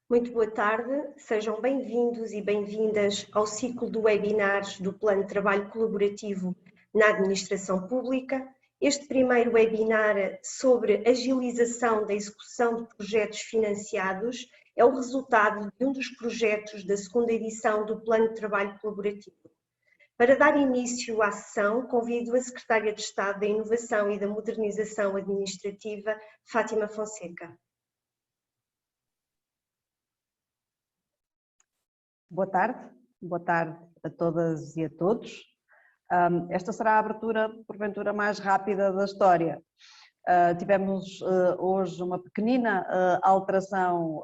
Muito boa tarde, sejam bem-vindos e bem-vindas ao ciclo de webinars do Plano de Trabalho Colaborativo na Administração Pública. Este primeiro webinar sobre agilização da execução de projetos financiados é o resultado de um dos projetos da segunda edição do Plano de Trabalho Colaborativo. Para dar início à sessão, convido a Secretária de Estado da Inovação e da Modernização Administrativa, Fátima Fonseca. Boa tarde a todas e a todos. Esta será a abertura, porventura, mais rápida da história. Tivemos hoje uma pequenina alteração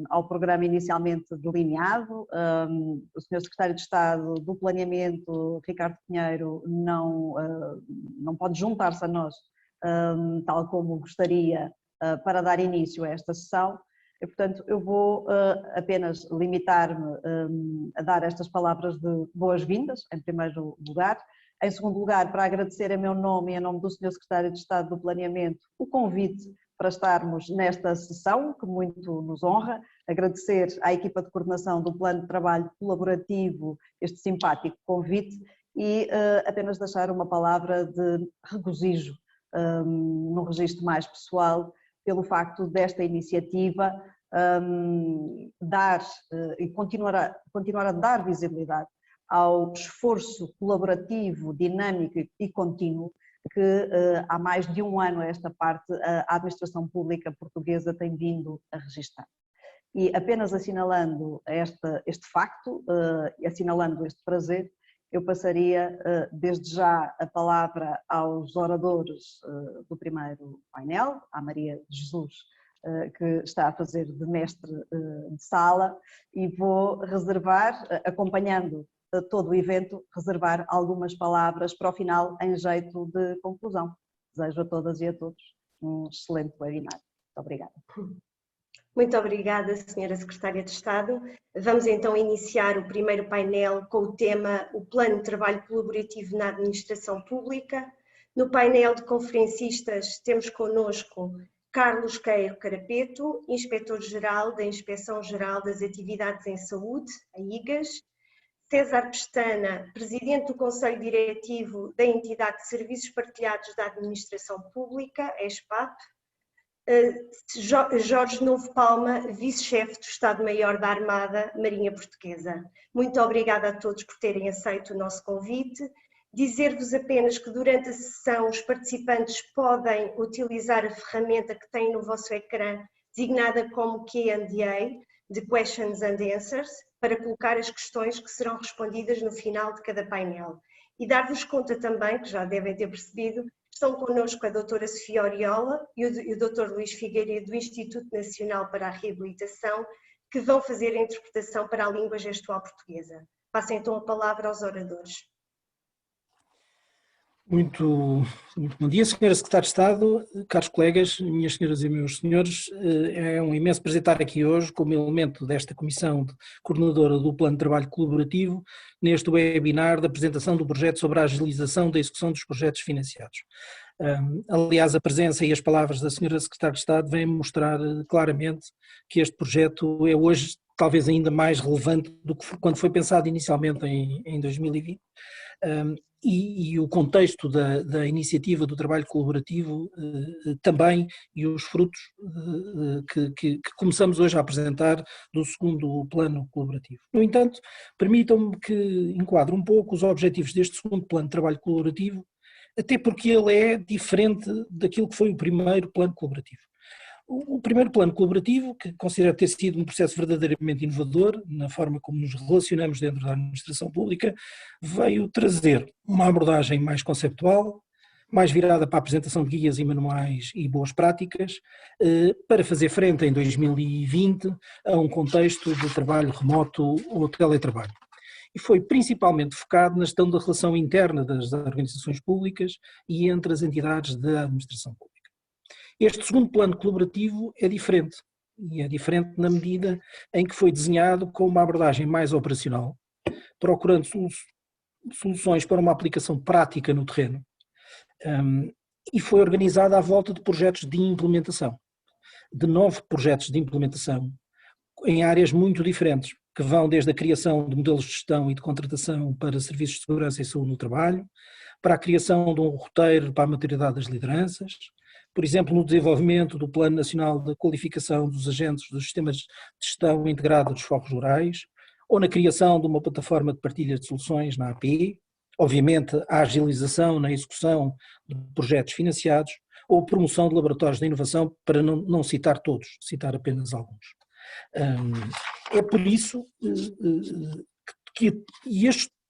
ao programa inicialmente delineado. O Sr. Secretário de Estado do Planeamento, Ricardo Pinheiro, não pode juntar-se a nós, tal como gostaria, para dar início a esta sessão. E, portanto, eu vou apenas limitar-me a dar estas palavras de boas-vindas, em primeiro lugar. Em segundo lugar, para agradecer em meu nome e em nome do Sr. Secretário de Estado do Planeamento o convite para estarmos nesta sessão, que muito nos honra. Agradecer à equipa de coordenação do Plano de Trabalho Colaborativo este simpático convite e apenas deixar uma palavra de regozijo num registro mais pessoal, pelo facto desta iniciativa dar e continuar a dar visibilidade ao esforço colaborativo, dinâmico e contínuo que há mais de um ano a esta parte a administração pública portuguesa tem vindo a registrar. E apenas assinalando este facto, assinalando este prazer, eu passaria desde já a palavra aos oradores do primeiro painel, à Maria de Jesus, que está a fazer de mestre de sala, e vou reservar, acompanhando todo o evento, reservar algumas palavras para o final em jeito de conclusão. Desejo a todas e a todos um excelente webinar. Muito obrigada. Muito obrigada, Sra. Secretária de Estado. Vamos então iniciar o primeiro painel com o tema O Plano de Trabalho Colaborativo na Administração Pública. No painel de conferencistas temos connosco Carlos Queiro Carapeto, Inspetor-Geral da Inspeção-Geral das Atividades em Saúde, a IGAS, César Pestana, Presidente do Conselho Diretivo da Entidade de Serviços Partilhados da Administração Pública, ESPAP, Jorge Novo Palma, Vice-Chefe do Estado-Maior da Armada Marinha Portuguesa. Muito obrigada a todos por terem aceito o nosso convite. Dizer-vos apenas que durante a sessão os participantes podem utilizar a ferramenta que têm no vosso ecrã, designada como Q&A, de Questions and Answers, para colocar as questões que serão respondidas no final de cada painel. E dar-vos conta também, que já devem ter percebido, estão connosco a doutora Sofia Oriola e o doutor Luís Figueiredo do Instituto Nacional para a Reabilitação, que vão fazer a interpretação para a língua gestual portuguesa. Passo então a palavra aos oradores. Muito bom dia, Sra. Secretária de Estado, caros colegas, minhas senhoras e meus senhores. É um imenso prazer estar aqui hoje como elemento desta comissão coordenadora do Plano de Trabalho Colaborativo neste webinar da apresentação do projeto sobre a agilização da execução dos projetos financiados. Aliás, a presença e as palavras da Sra. Secretária de Estado vêm mostrar claramente que este projeto é hoje talvez ainda mais relevante do que quando foi pensado inicialmente em 2020. E o contexto da iniciativa do trabalho colaborativo também, e os frutos que começamos hoje a apresentar do segundo plano colaborativo. No entanto, permitam-me que enquadre um pouco os objetivos deste segundo plano de trabalho colaborativo, até porque ele é diferente daquilo que foi o primeiro plano colaborativo. O primeiro plano colaborativo, que considero ter sido um processo verdadeiramente inovador na forma como nos relacionamos dentro da administração pública, veio trazer uma abordagem mais conceptual, mais virada para a apresentação de guias e manuais e boas práticas, para fazer frente em 2020 a um contexto de trabalho remoto ou teletrabalho. E foi principalmente focado na gestão da relação interna das organizações públicas e entre as entidades da administração pública. Este segundo plano colaborativo é diferente, e é diferente na medida em que foi desenhado com uma abordagem mais operacional, procurando soluções para uma aplicação prática no terreno, e foi organizado à volta de projetos de implementação, de 9 projetos de implementação, em áreas muito diferentes, que vão desde a criação de modelos de gestão e de contratação para serviços de segurança e saúde no trabalho, para a criação de um roteiro para a maturidade das lideranças, por exemplo, no desenvolvimento do Plano Nacional de Qualificação dos Agentes dos Sistemas de Gestão Integrada dos Focos Rurais, ou na criação de uma plataforma de partilha de soluções na API, obviamente a agilização na execução de projetos financiados, ou promoção de laboratórios de inovação, para não citar todos, citar apenas alguns. É por isso que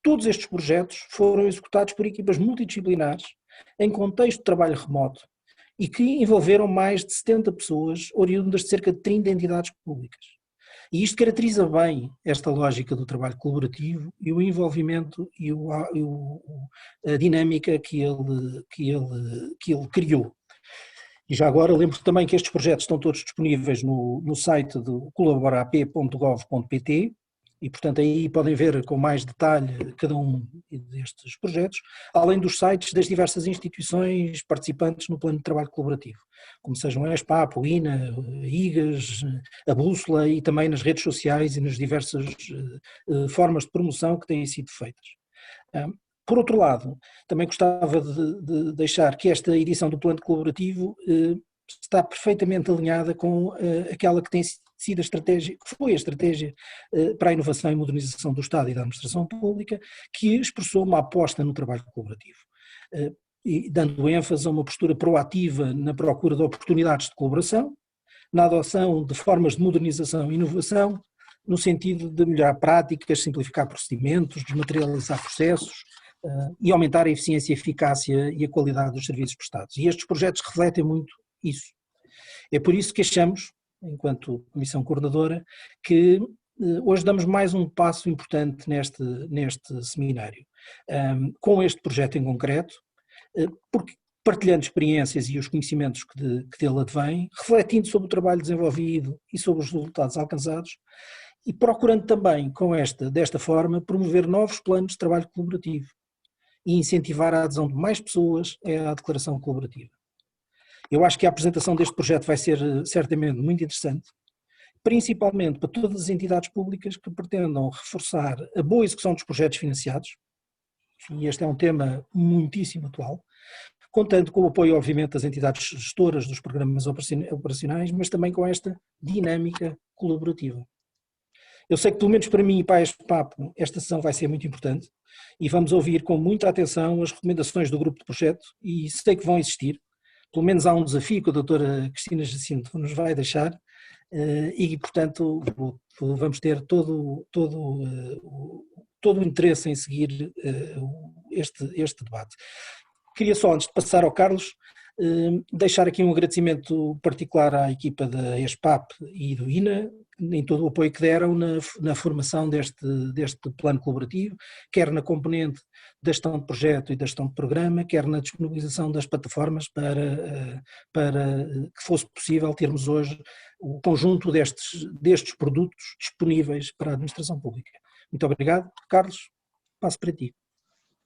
todos estes projetos foram executados por equipas multidisciplinares, em contexto de trabalho remoto, e que envolveram mais de 70 pessoas, oriundas de cerca de 30 entidades públicas. E isto caracteriza bem esta lógica do trabalho colaborativo e o envolvimento e a dinâmica que ele criou. E já agora lembro também que estes projetos estão todos disponíveis no site do colaborap.gov.pt e, portanto, aí podem ver com mais detalhe cada um destes projetos, além dos sites das diversas instituições participantes no plano de trabalho colaborativo, como sejam a ESPAP, o INA, a IGAS, a Bússola, e também nas redes sociais e nas diversas formas de promoção que têm sido feitas. Por outro lado, também gostava de deixar que esta edição do plano colaborativo está perfeitamente alinhada com aquela que tem sido a estratégia, que foi a estratégia para a inovação e modernização do Estado e da administração pública, que expressou uma aposta no trabalho colaborativo, e dando ênfase a uma postura proativa na procura de oportunidades de colaboração, na adoção de formas de modernização e inovação, no sentido de melhorar práticas, simplificar procedimentos, desmaterializar processos, e aumentar a eficiência, a eficácia e a qualidade dos serviços prestados. E estes projetos refletem muito isso. É por isso que achamos, enquanto Comissão Coordenadora, que hoje damos mais um passo importante neste seminário, com este projeto em concreto, porque partilhando experiências e os conhecimentos que dele advêm, refletindo sobre o trabalho desenvolvido e sobre os resultados alcançados, e procurando também, desta forma, promover novos planos de trabalho colaborativo e incentivar a adesão de mais pessoas à declaração colaborativa. Eu acho que a apresentação deste projeto vai ser certamente muito interessante, principalmente para todas as entidades públicas que pretendam reforçar a boa execução dos projetos financiados, e este é um tema muitíssimo atual, contando com o apoio, obviamente, das entidades gestoras dos programas operacionais, mas também com esta dinâmica colaborativa. Eu sei que, pelo menos para mim e para este papo, esta sessão vai ser muito importante e vamos ouvir com muita atenção as recomendações do grupo de projeto, e sei que vão existir. Pelo menos há um desafio que a doutora Cristina Jacinto nos vai deixar e, portanto, vamos ter todo o interesse em seguir este debate. Queria só, antes de passar ao Carlos, deixar aqui um agradecimento particular à equipa da ESPAP e do INA, em todo o apoio que deram na formação deste plano colaborativo, quer na componente da gestão de projeto e da gestão de programa, quer na disponibilização das plataformas para que fosse possível termos hoje o conjunto destes produtos disponíveis para a administração pública. Muito obrigado. Carlos, passo para ti.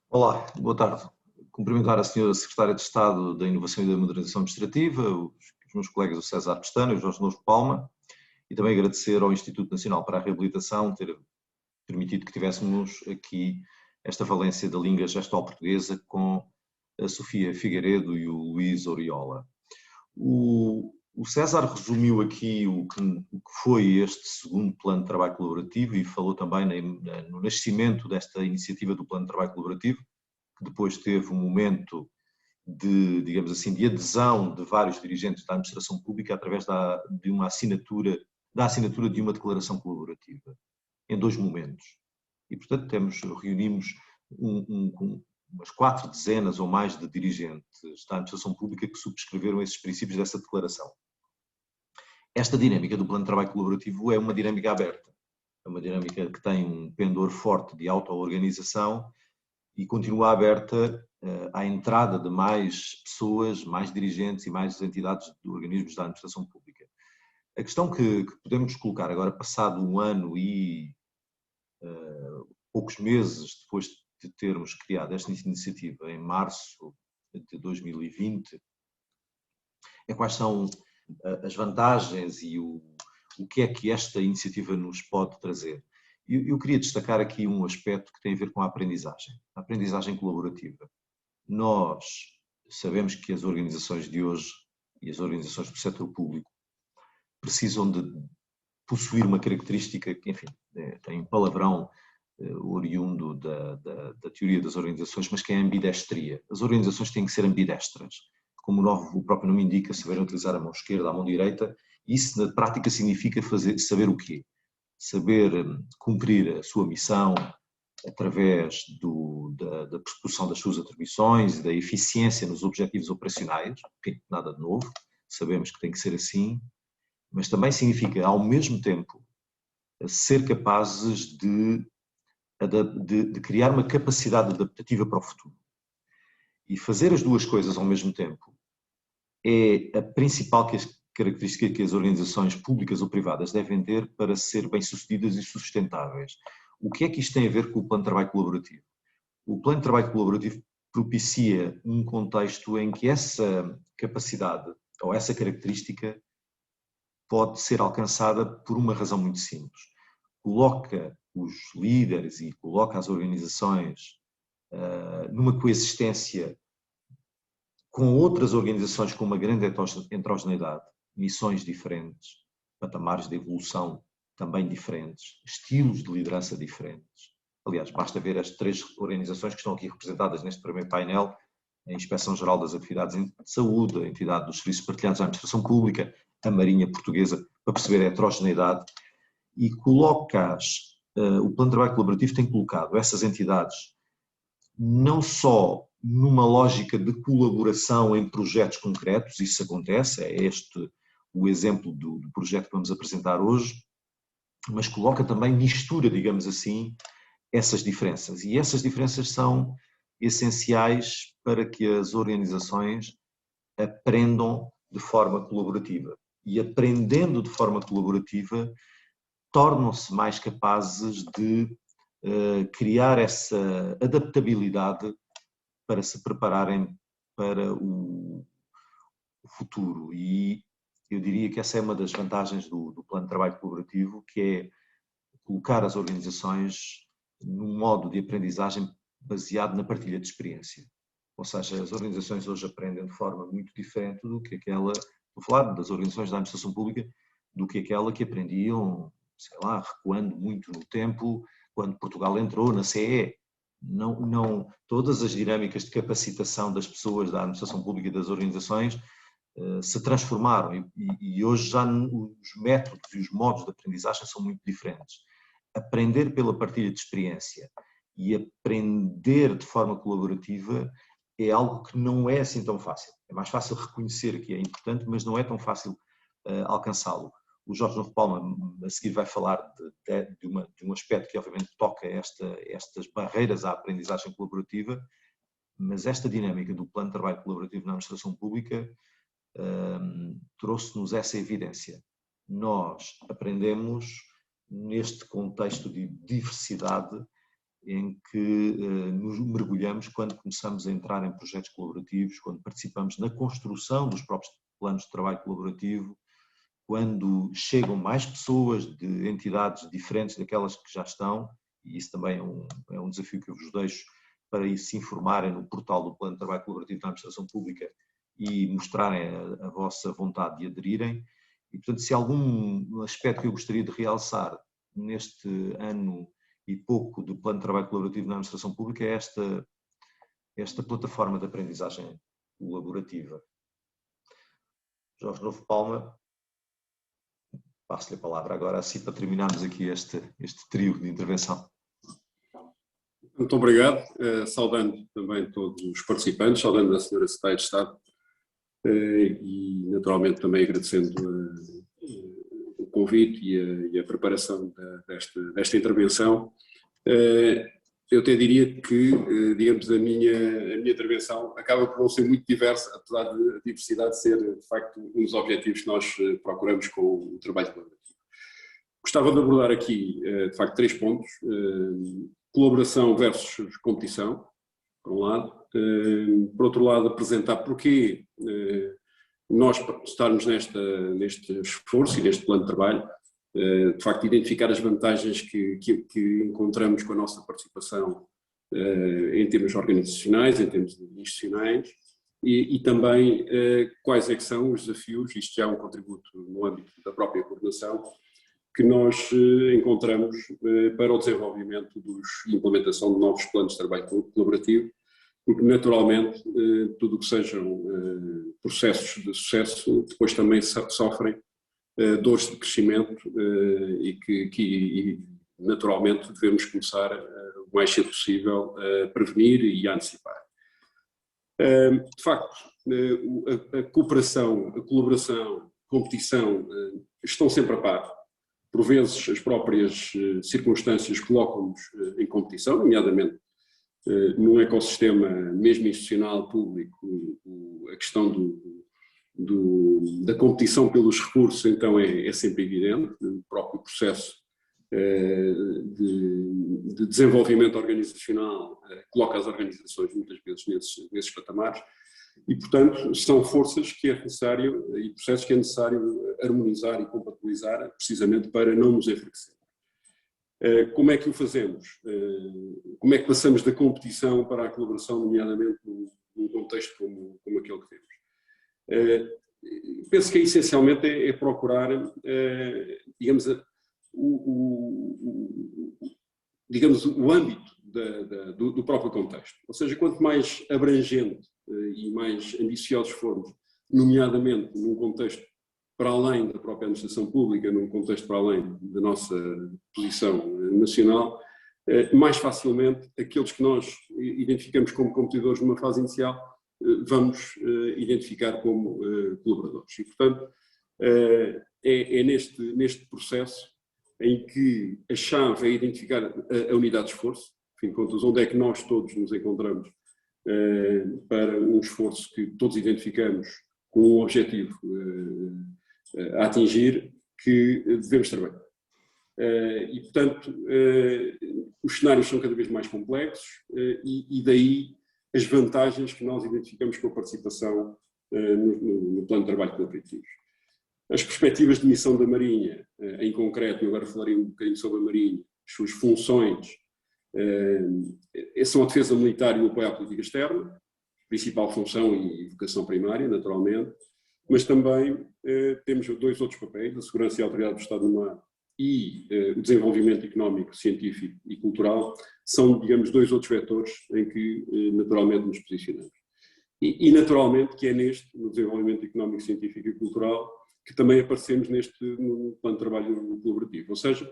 Olá, boa tarde. Cumprimentar a senhora Secretária de Estado da Inovação e da Modernização Administrativa, os meus colegas o César Pestana e o Jorge Louros Palma, e também agradecer ao Instituto Nacional para a Reabilitação ter permitido que tivéssemos aqui esta valência da língua gestual portuguesa com a Sofia Figueiredo e o Luís Oriola. O César resumiu aqui o que foi este segundo plano de trabalho colaborativo e falou também no nascimento desta iniciativa do plano de trabalho colaborativo, que depois teve um momento de, digamos assim, de adesão de vários dirigentes da administração pública através da assinatura de uma declaração colaborativa, em 2 momentos. E, portanto, reunimos umas 4 dezenas ou mais de dirigentes da administração pública que subscreveram esses princípios dessa declaração. Esta dinâmica do plano de trabalho colaborativo é uma dinâmica aberta, é uma dinâmica que tem um pendor forte de auto-organização e continua aberta à entrada de mais pessoas, mais dirigentes e mais entidades de organismos da administração pública. A questão que podemos colocar agora, passado 1 ano e poucos meses depois de termos criado esta iniciativa em março de 2020, é quais são as vantagens e o que é que esta iniciativa nos pode trazer. Eu queria destacar aqui um aspecto que tem a ver com a aprendizagem colaborativa. Nós sabemos que as organizações de hoje e as organizações do setor público precisam de possuir uma característica que, enfim, tem um palavrão oriundo da teoria das organizações, mas que é a ambidestria. As organizações têm que ser ambidestras. Como o próprio nome indica, saber utilizar a mão esquerda, a mão direita, isso na prática significa saber o quê? Saber cumprir a sua missão através da persecução das suas atribuições e da eficiência nos objetivos operacionais, enfim, nada de novo, sabemos que tem que ser assim, mas também significa, ao mesmo tempo, ser capazes de criar uma capacidade adaptativa para o futuro. E fazer as duas coisas ao mesmo tempo é a principal característica que as organizações públicas ou privadas devem ter para ser bem-sucedidas e sustentáveis. O que é que isto tem a ver com o plano de trabalho colaborativo? O plano de trabalho colaborativo propicia um contexto em que essa capacidade ou essa característica pode ser alcançada por uma razão muito simples. Coloca os líderes e coloca as organizações numa coexistência com outras organizações com uma grande heterogeneidade, missões diferentes, patamares de evolução também diferentes, estilos de liderança diferentes. Aliás, basta ver as 3 organizações que estão aqui representadas neste primeiro painel, a Inspeção-Geral das Atividades de Saúde, a Entidade dos Serviços Partilhados da Administração Pública, a Marinha Portuguesa, para perceber a heterogeneidade, e o Plano de Trabalho Colaborativo tem colocado essas entidades não só numa lógica de colaboração em projetos concretos, isso acontece, é este o exemplo do projeto que vamos apresentar hoje, mas coloca também, mistura, digamos assim, essas diferenças. E essas diferenças são essenciais para que as organizações aprendam de forma colaborativa. E aprendendo de forma colaborativa, tornam-se mais capazes de criar essa adaptabilidade para se prepararem para o futuro. E eu diria que essa é uma das vantagens do plano de trabalho colaborativo, que é colocar as organizações num modo de aprendizagem baseado na partilha de experiência. Ou seja, as organizações hoje aprendem de forma muito diferente do que aquela, vou falar das organizações da administração pública, do que aquela que aprendiam, sei lá, recuando muito no tempo, quando Portugal entrou na CE. Não, todas as dinâmicas de capacitação das pessoas da administração pública e das organizações se transformaram e hoje já os métodos e os modos de aprendizagem são muito diferentes. Aprender pela partilha de experiência e aprender de forma colaborativa é algo que não é assim tão fácil. É mais fácil reconhecer que é importante, mas não é tão fácil alcançá-lo. O Jorge Novo Palma a seguir vai falar de um aspecto que obviamente toca estas barreiras à aprendizagem colaborativa, mas esta dinâmica do plano de trabalho colaborativo na administração pública trouxe-nos essa evidência. Nós aprendemos neste contexto de diversidade em que nos mergulhamos quando começamos a entrar em projetos colaborativos, quando participamos na construção dos próprios planos de trabalho colaborativo, quando chegam mais pessoas de entidades diferentes daquelas que já estão, e isso também é um desafio que eu vos deixo para se informarem no portal do Plano de Trabalho Colaborativo da Administração Pública e mostrarem a vossa vontade de aderirem. E, portanto, se há algum aspecto que eu gostaria de realçar neste ano e pouco do Plano de Trabalho Colaborativo na Administração Pública é esta plataforma de aprendizagem colaborativa. Jorge Novo Palma, passo-lhe a palavra agora assim para terminarmos aqui este trio de intervenção. Muito obrigado, saudando também todos os participantes, saudando a Sra. Secretária de Estado e naturalmente também agradecendo o convite e a preparação desta intervenção. Eu até diria que, digamos, a minha intervenção acaba por não ser muito diversa, apesar de a diversidade ser, de facto, um dos objetivos que nós procuramos com o trabalho colaborativo. Gostava de abordar aqui, de facto, 3 pontos. Colaboração versus competição, por um lado. Por outro lado, apresentar porquê nós estarmos neste esforço e neste plano de trabalho de facto, identificar as vantagens que encontramos com a nossa participação em termos organizacionais, em termos institucionais, e também quais é que são os desafios, isto já é um contributo no âmbito da própria coordenação, que nós encontramos para o desenvolvimento e implementação de novos planos de trabalho colaborativo, porque naturalmente tudo o que sejam processos de sucesso depois também sofrem dores de crescimento e que naturalmente devemos começar o mais cedo possível a prevenir e a antecipar. De facto, a cooperação, a colaboração, a competição estão sempre a par. Por vezes as próprias circunstâncias colocam-nos em competição, nomeadamente num ecossistema mesmo institucional, público, a questão da competição pelos recursos então é sempre evidente, o próprio processo de desenvolvimento organizacional coloca as organizações muitas vezes nesses patamares e, portanto, são forças que é necessário e processos que é necessário harmonizar e compatibilizar precisamente para não nos enfraquecer. Como é que o fazemos? Como é que passamos da competição para a colaboração, nomeadamente num contexto como aquele que temos? Penso que essencialmente é procurar, digamos, o âmbito do próprio contexto. Ou seja, quanto mais abrangente e mais ambiciosos formos, nomeadamente num contexto para além da própria administração pública, num contexto para além da nossa posição nacional, mais facilmente aqueles que nós identificamos como competidores numa fase inicial vamos identificar como colaboradores. E, portanto, é neste processo em que a chave é identificar a unidade de esforço, fim de contas, onde é que nós todos nos encontramos para um esforço que todos identificamos com um objetivo a atingir, que devemos trabalhar. E, portanto, os cenários são cada vez mais complexos e daí as vantagens que nós identificamos com a participação no plano de trabalho colaborativo. As perspectivas de missão da Marinha, em concreto, eu agora falarei um bocadinho sobre a Marinha, as suas funções, são a defesa militar e o apoio à política externa, principal função e vocação primária, naturalmente, mas também temos dois outros papéis, a segurança e a autoridade do Estado no mar e o desenvolvimento económico, científico e cultural, são, digamos, dois outros vetores em que naturalmente nos posicionamos. E naturalmente que é no desenvolvimento económico, científico e cultural que também aparecemos no plano de trabalho colaborativo. Ou seja,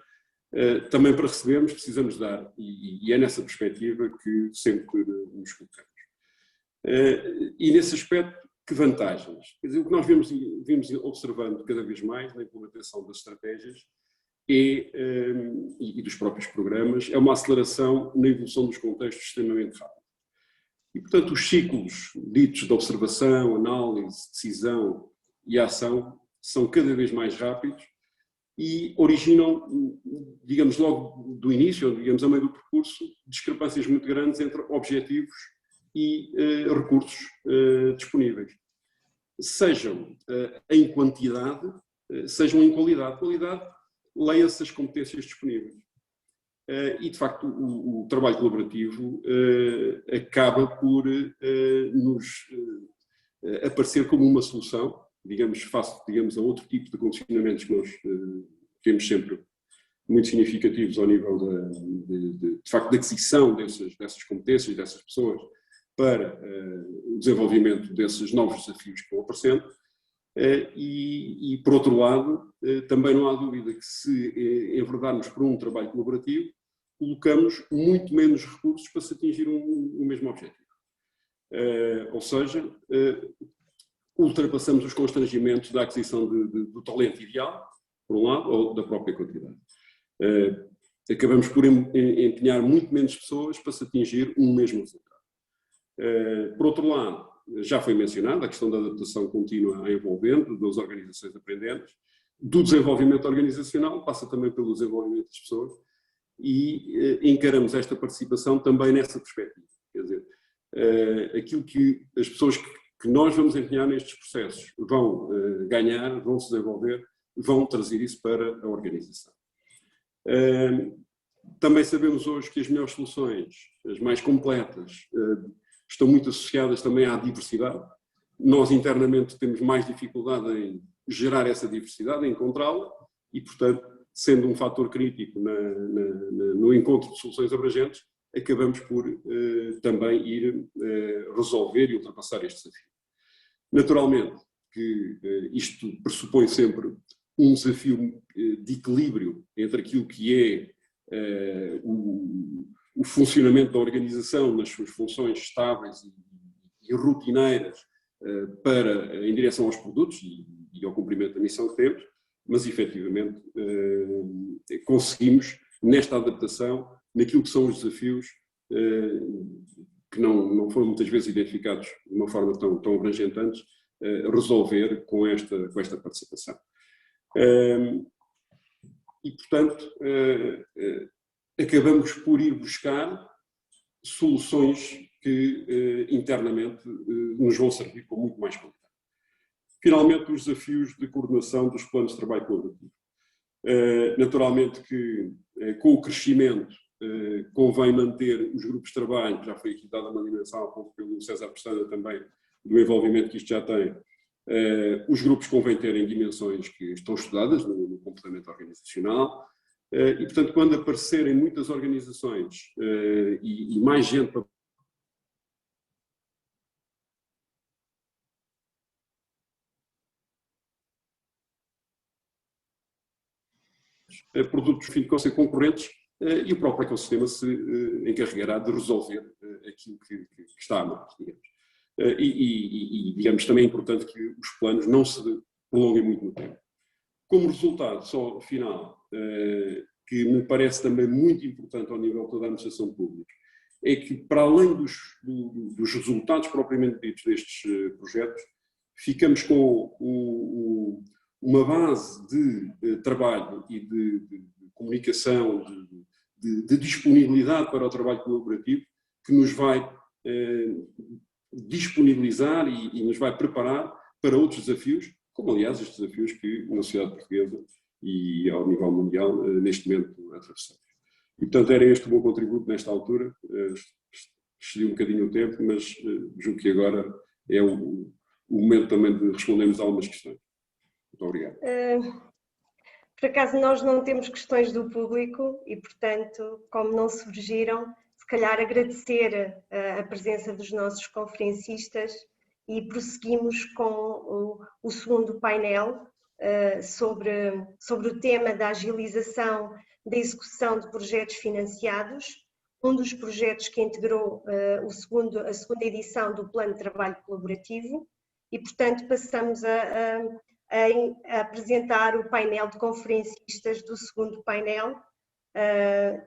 também para recebermos precisamos dar, e é nessa perspectiva que sempre nos colocamos. E nesse aspecto, que vantagens? Quer dizer, o que nós vimos observando cada vez mais na implementação das estratégias e dos próprios programas é uma aceleração na evolução dos contextos extremamente rápida. E, portanto, os ciclos ditos de observação, análise, decisão e ação são cada vez mais rápidos e originam, digamos, logo do início, digamos, a meio do percurso, discrepâncias muito grandes entre objetivos e recursos disponíveis. Sejam em quantidade, sejam em qualidade. Qualidade, leia-se as competências disponíveis. E, de facto, o trabalho colaborativo acaba por nos aparecer como uma solução, digamos, face, digamos, a outro tipo de condicionamentos que nós temos sempre muito significativos ao nível de facto, da aquisição dessas competências, dessas pessoas, para o desenvolvimento desses novos desafios que vão aparecendo. E, por outro lado, também não há dúvida que se enverdarmos por um trabalho colaborativo, colocamos muito menos recursos para se atingir o mesmo objetivo. Ou seja, ultrapassamos os constrangimentos da aquisição do talento ideal, por um lado, ou da própria quantidade. Acabamos por empenhar muito menos pessoas para se atingir um mesmo resultado. Por outro lado, já foi mencionado a questão da adaptação contínua envolvendo das organizações aprendentes, do desenvolvimento organizacional, passa também pelo desenvolvimento das pessoas e encaramos esta participação também nessa perspectiva. Quer dizer, aquilo que as pessoas que nós vamos empenhar nestes processos vão ganhar, vão se desenvolver, vão trazer isso para a organização. Também sabemos hoje que as melhores soluções, as mais completas, estão muito associadas também à diversidade. Nós internamente temos mais dificuldade em gerar essa diversidade, em encontrá-la e, portanto, sendo um fator crítico no encontro de soluções abrangentes, acabamos por também ir resolver e ultrapassar este desafio. Naturalmente que isto pressupõe sempre um desafio de equilíbrio entre aquilo que é o funcionamento da organização nas suas funções estáveis e rotineiras em direção aos produtos e ao cumprimento da missão que temos, mas efetivamente conseguimos, nesta adaptação, naquilo que são os desafios que não foram muitas vezes identificados de uma forma tão abrangente antes, resolver com esta participação. E, portanto, acabamos por ir buscar soluções que internamente nos vão servir com muito mais qualidade. Finalmente, os desafios de coordenação dos planos de trabalho colaborativo. Naturalmente que com o crescimento convém manter os grupos de trabalho, já foi aqui dada uma dimensão há pouco pelo César Pestana também, do envolvimento que isto já tem. Os grupos convém terem dimensões que estão estudadas no comportamento organizacional e, portanto, quando aparecerem muitas organizações e mais gente para produtos de fim de conta concorrentes e o próprio ecossistema se encarregará de resolver aquilo que está a mais, digamos. Digamos, também é importante que os planos não se prolonguem muito no tempo. Como resultado, só final, que me parece também muito importante ao nível de toda a administração pública, é que para além dos resultados propriamente ditos destes projetos, ficamos com uma base de trabalho e de comunicação, de disponibilidade para o trabalho colaborativo, que nos vai disponibilizar e nos vai preparar para outros desafios, como aliás estes desafios que na sociedade portuguesa e ao nível mundial neste momento atravessamos. E portanto era este o meu contributo nesta altura, excedi um bocadinho o tempo, mas julgo que agora é o momento também de respondermos a algumas questões. Muito obrigado. Por acaso nós não temos questões do público e, portanto, como não surgiram, se calhar agradecer a presença dos nossos conferencistas e prosseguimos com o segundo painel sobre o tema da agilização da execução de projetos financiados, um dos projetos que integrou a segunda edição do Plano de Trabalho Colaborativo e, portanto, passamos a apresentar o painel de conferencistas do segundo painel,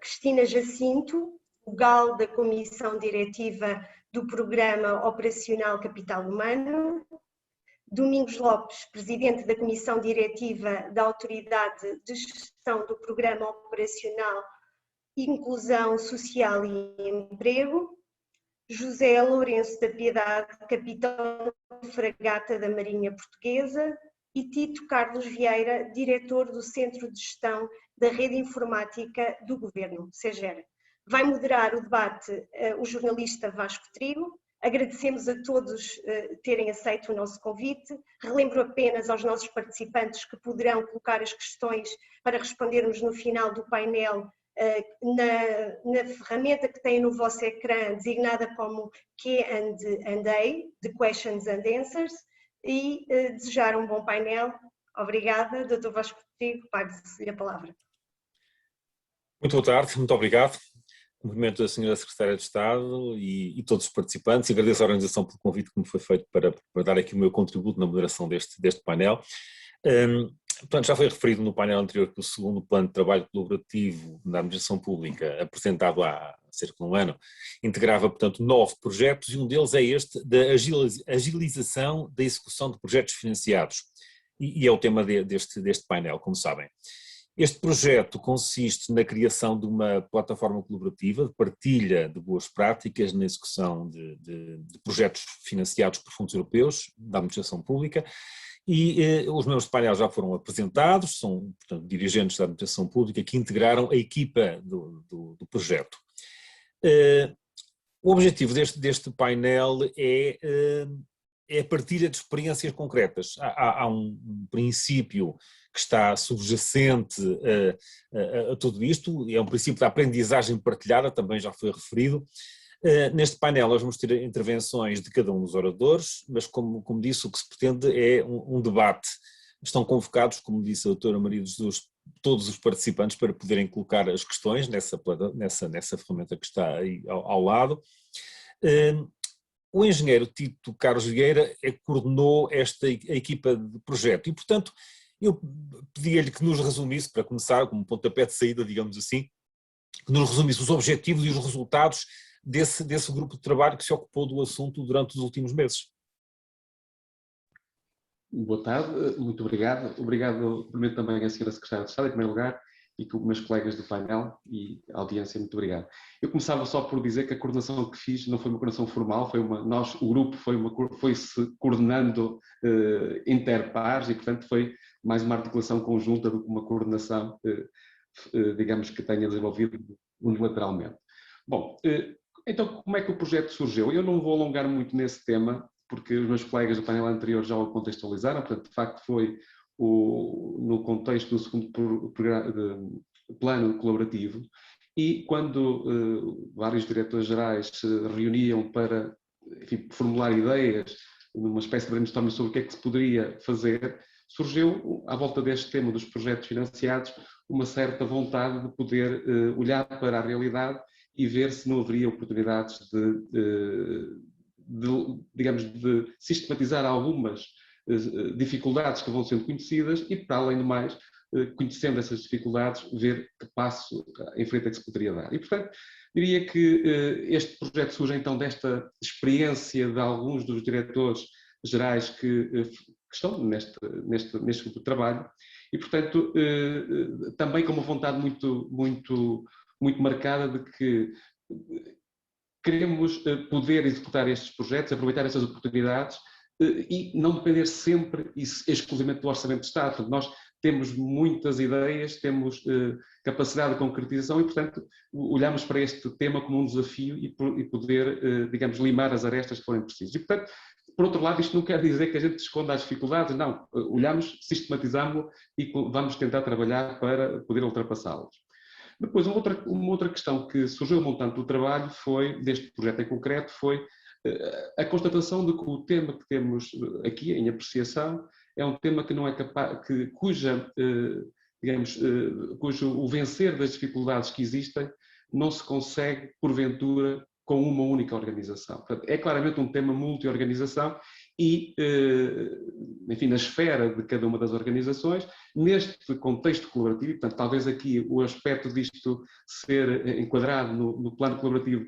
Cristina Jacinto, vogal da Comissão Diretiva do Programa Operacional Capital Humano, Domingos Lopes, Presidente da Comissão Diretiva da Autoridade de Gestão do Programa Operacional Inclusão Social e Emprego, José Lourenço da Piedade, Capitão de Fragata da Marinha Portuguesa, e Tito Carlos Vieira, diretor do Centro de Gestão da Rede Informática do Governo, SEGER. Vai moderar o debate o jornalista Vasco Trigo. Agradecemos a todos terem aceito o nosso convite. Relembro apenas aos nossos participantes que poderão colocar as questões para respondermos no final do painel na ferramenta que têm no vosso ecrã, designada como Q&A, de Questions and Answers, e desejar um bom painel. Obrigada, Dr. Vasco Trigo, pague-se a palavra. Muito boa tarde, muito obrigado. Cumprimento a Sra. Secretária de Estado e todos os participantes e agradeço à organização pelo convite que me foi feito para dar aqui o meu contributo na moderação deste painel. Portanto, já foi referido no painel anterior que o segundo Plano de Trabalho Colaborativo da Administração Pública, apresentado há cerca de um ano, integrava, portanto, 9 projetos e um deles é este da agilização da execução de projetos financiados e é o tema deste painel, como sabem. Este projeto consiste na criação de uma plataforma colaborativa de partilha de boas práticas na execução de projetos financiados por fundos europeus da administração pública E os membros do painel já foram apresentados, são, portanto, dirigentes da administração pública que integraram a equipa do projeto. O objetivo deste painel é a partilha de experiências concretas. Há um princípio que está subjacente a tudo isto, é um princípio da aprendizagem partilhada, também já foi referido. Neste painel nós vamos ter intervenções de cada um dos oradores, mas como disse, o que se pretende é um debate. Estão convocados, como disse a doutora Maria de Jesus, todos os participantes para poderem colocar as questões nessa ferramenta que está aí ao lado. O engenheiro Tito Carlos Vieira coordenou a equipa de projeto e, portanto, eu pedia-lhe que nos resumisse, para começar, como pontapé de saída, digamos assim, que nos resumisse os objetivos e os resultados desse grupo de trabalho que se ocupou do assunto durante os últimos meses. Boa tarde, muito obrigado. Obrigado, primeiro, também à senhora Secretária de Estado, em primeiro lugar, e com os meus colegas do painel e a audiência, muito obrigado. Eu começava só por dizer que a coordenação que fiz não foi uma coordenação formal, o grupo foi-se coordenando interpares e, portanto, foi mais uma articulação conjunta do que uma coordenação, digamos, que tenha desenvolvido unilateralmente. Bom, então como é que o projeto surgiu? Eu não vou alongar muito nesse tema, porque os meus colegas do painel anterior já o contextualizaram, portanto, de facto foi no contexto do segundo plano colaborativo, e quando vários diretores-gerais se reuniam para, enfim, formular ideias, numa espécie de brainstorming sobre o que é que se poderia fazer, surgiu, à volta deste tema dos projetos financiados, uma certa vontade de poder olhar para a realidade e ver se não haveria oportunidades digamos, de sistematizar algumas dificuldades que vão sendo conhecidas e, para além do mais, conhecendo essas dificuldades, ver que passo em frente é que se poderia dar. E, portanto, diria que este projeto surge então desta experiência de alguns dos diretores gerais que estão neste grupo de trabalho e, portanto, também com uma vontade muito marcada de que queremos poder executar estes projetos, aproveitar estas oportunidades e não depender sempre e exclusivamente do Orçamento de Estado. Portanto, nós temos muitas ideias, temos capacidade de concretização e, portanto, olhamos para este tema como um desafio e poder, digamos, limar as arestas que forem precisas. E, portanto, por outro lado, isto não quer dizer que a gente esconda as dificuldades, não. Olhamos, sistematizamos e vamos tentar trabalhar para poder ultrapassá-las. Depois, uma outra questão que surgiu ao montante do trabalho deste projeto em concreto, foi a constatação de que o tema que temos aqui em apreciação é um tema que não é capaz, cujo o vencer das dificuldades que existem não se consegue, porventura, com uma única organização. Portanto, é claramente um tema multi-organização e, enfim, na esfera de cada uma das organizações, neste contexto colaborativo, portanto, talvez aqui o aspecto disto ser enquadrado no plano colaborativo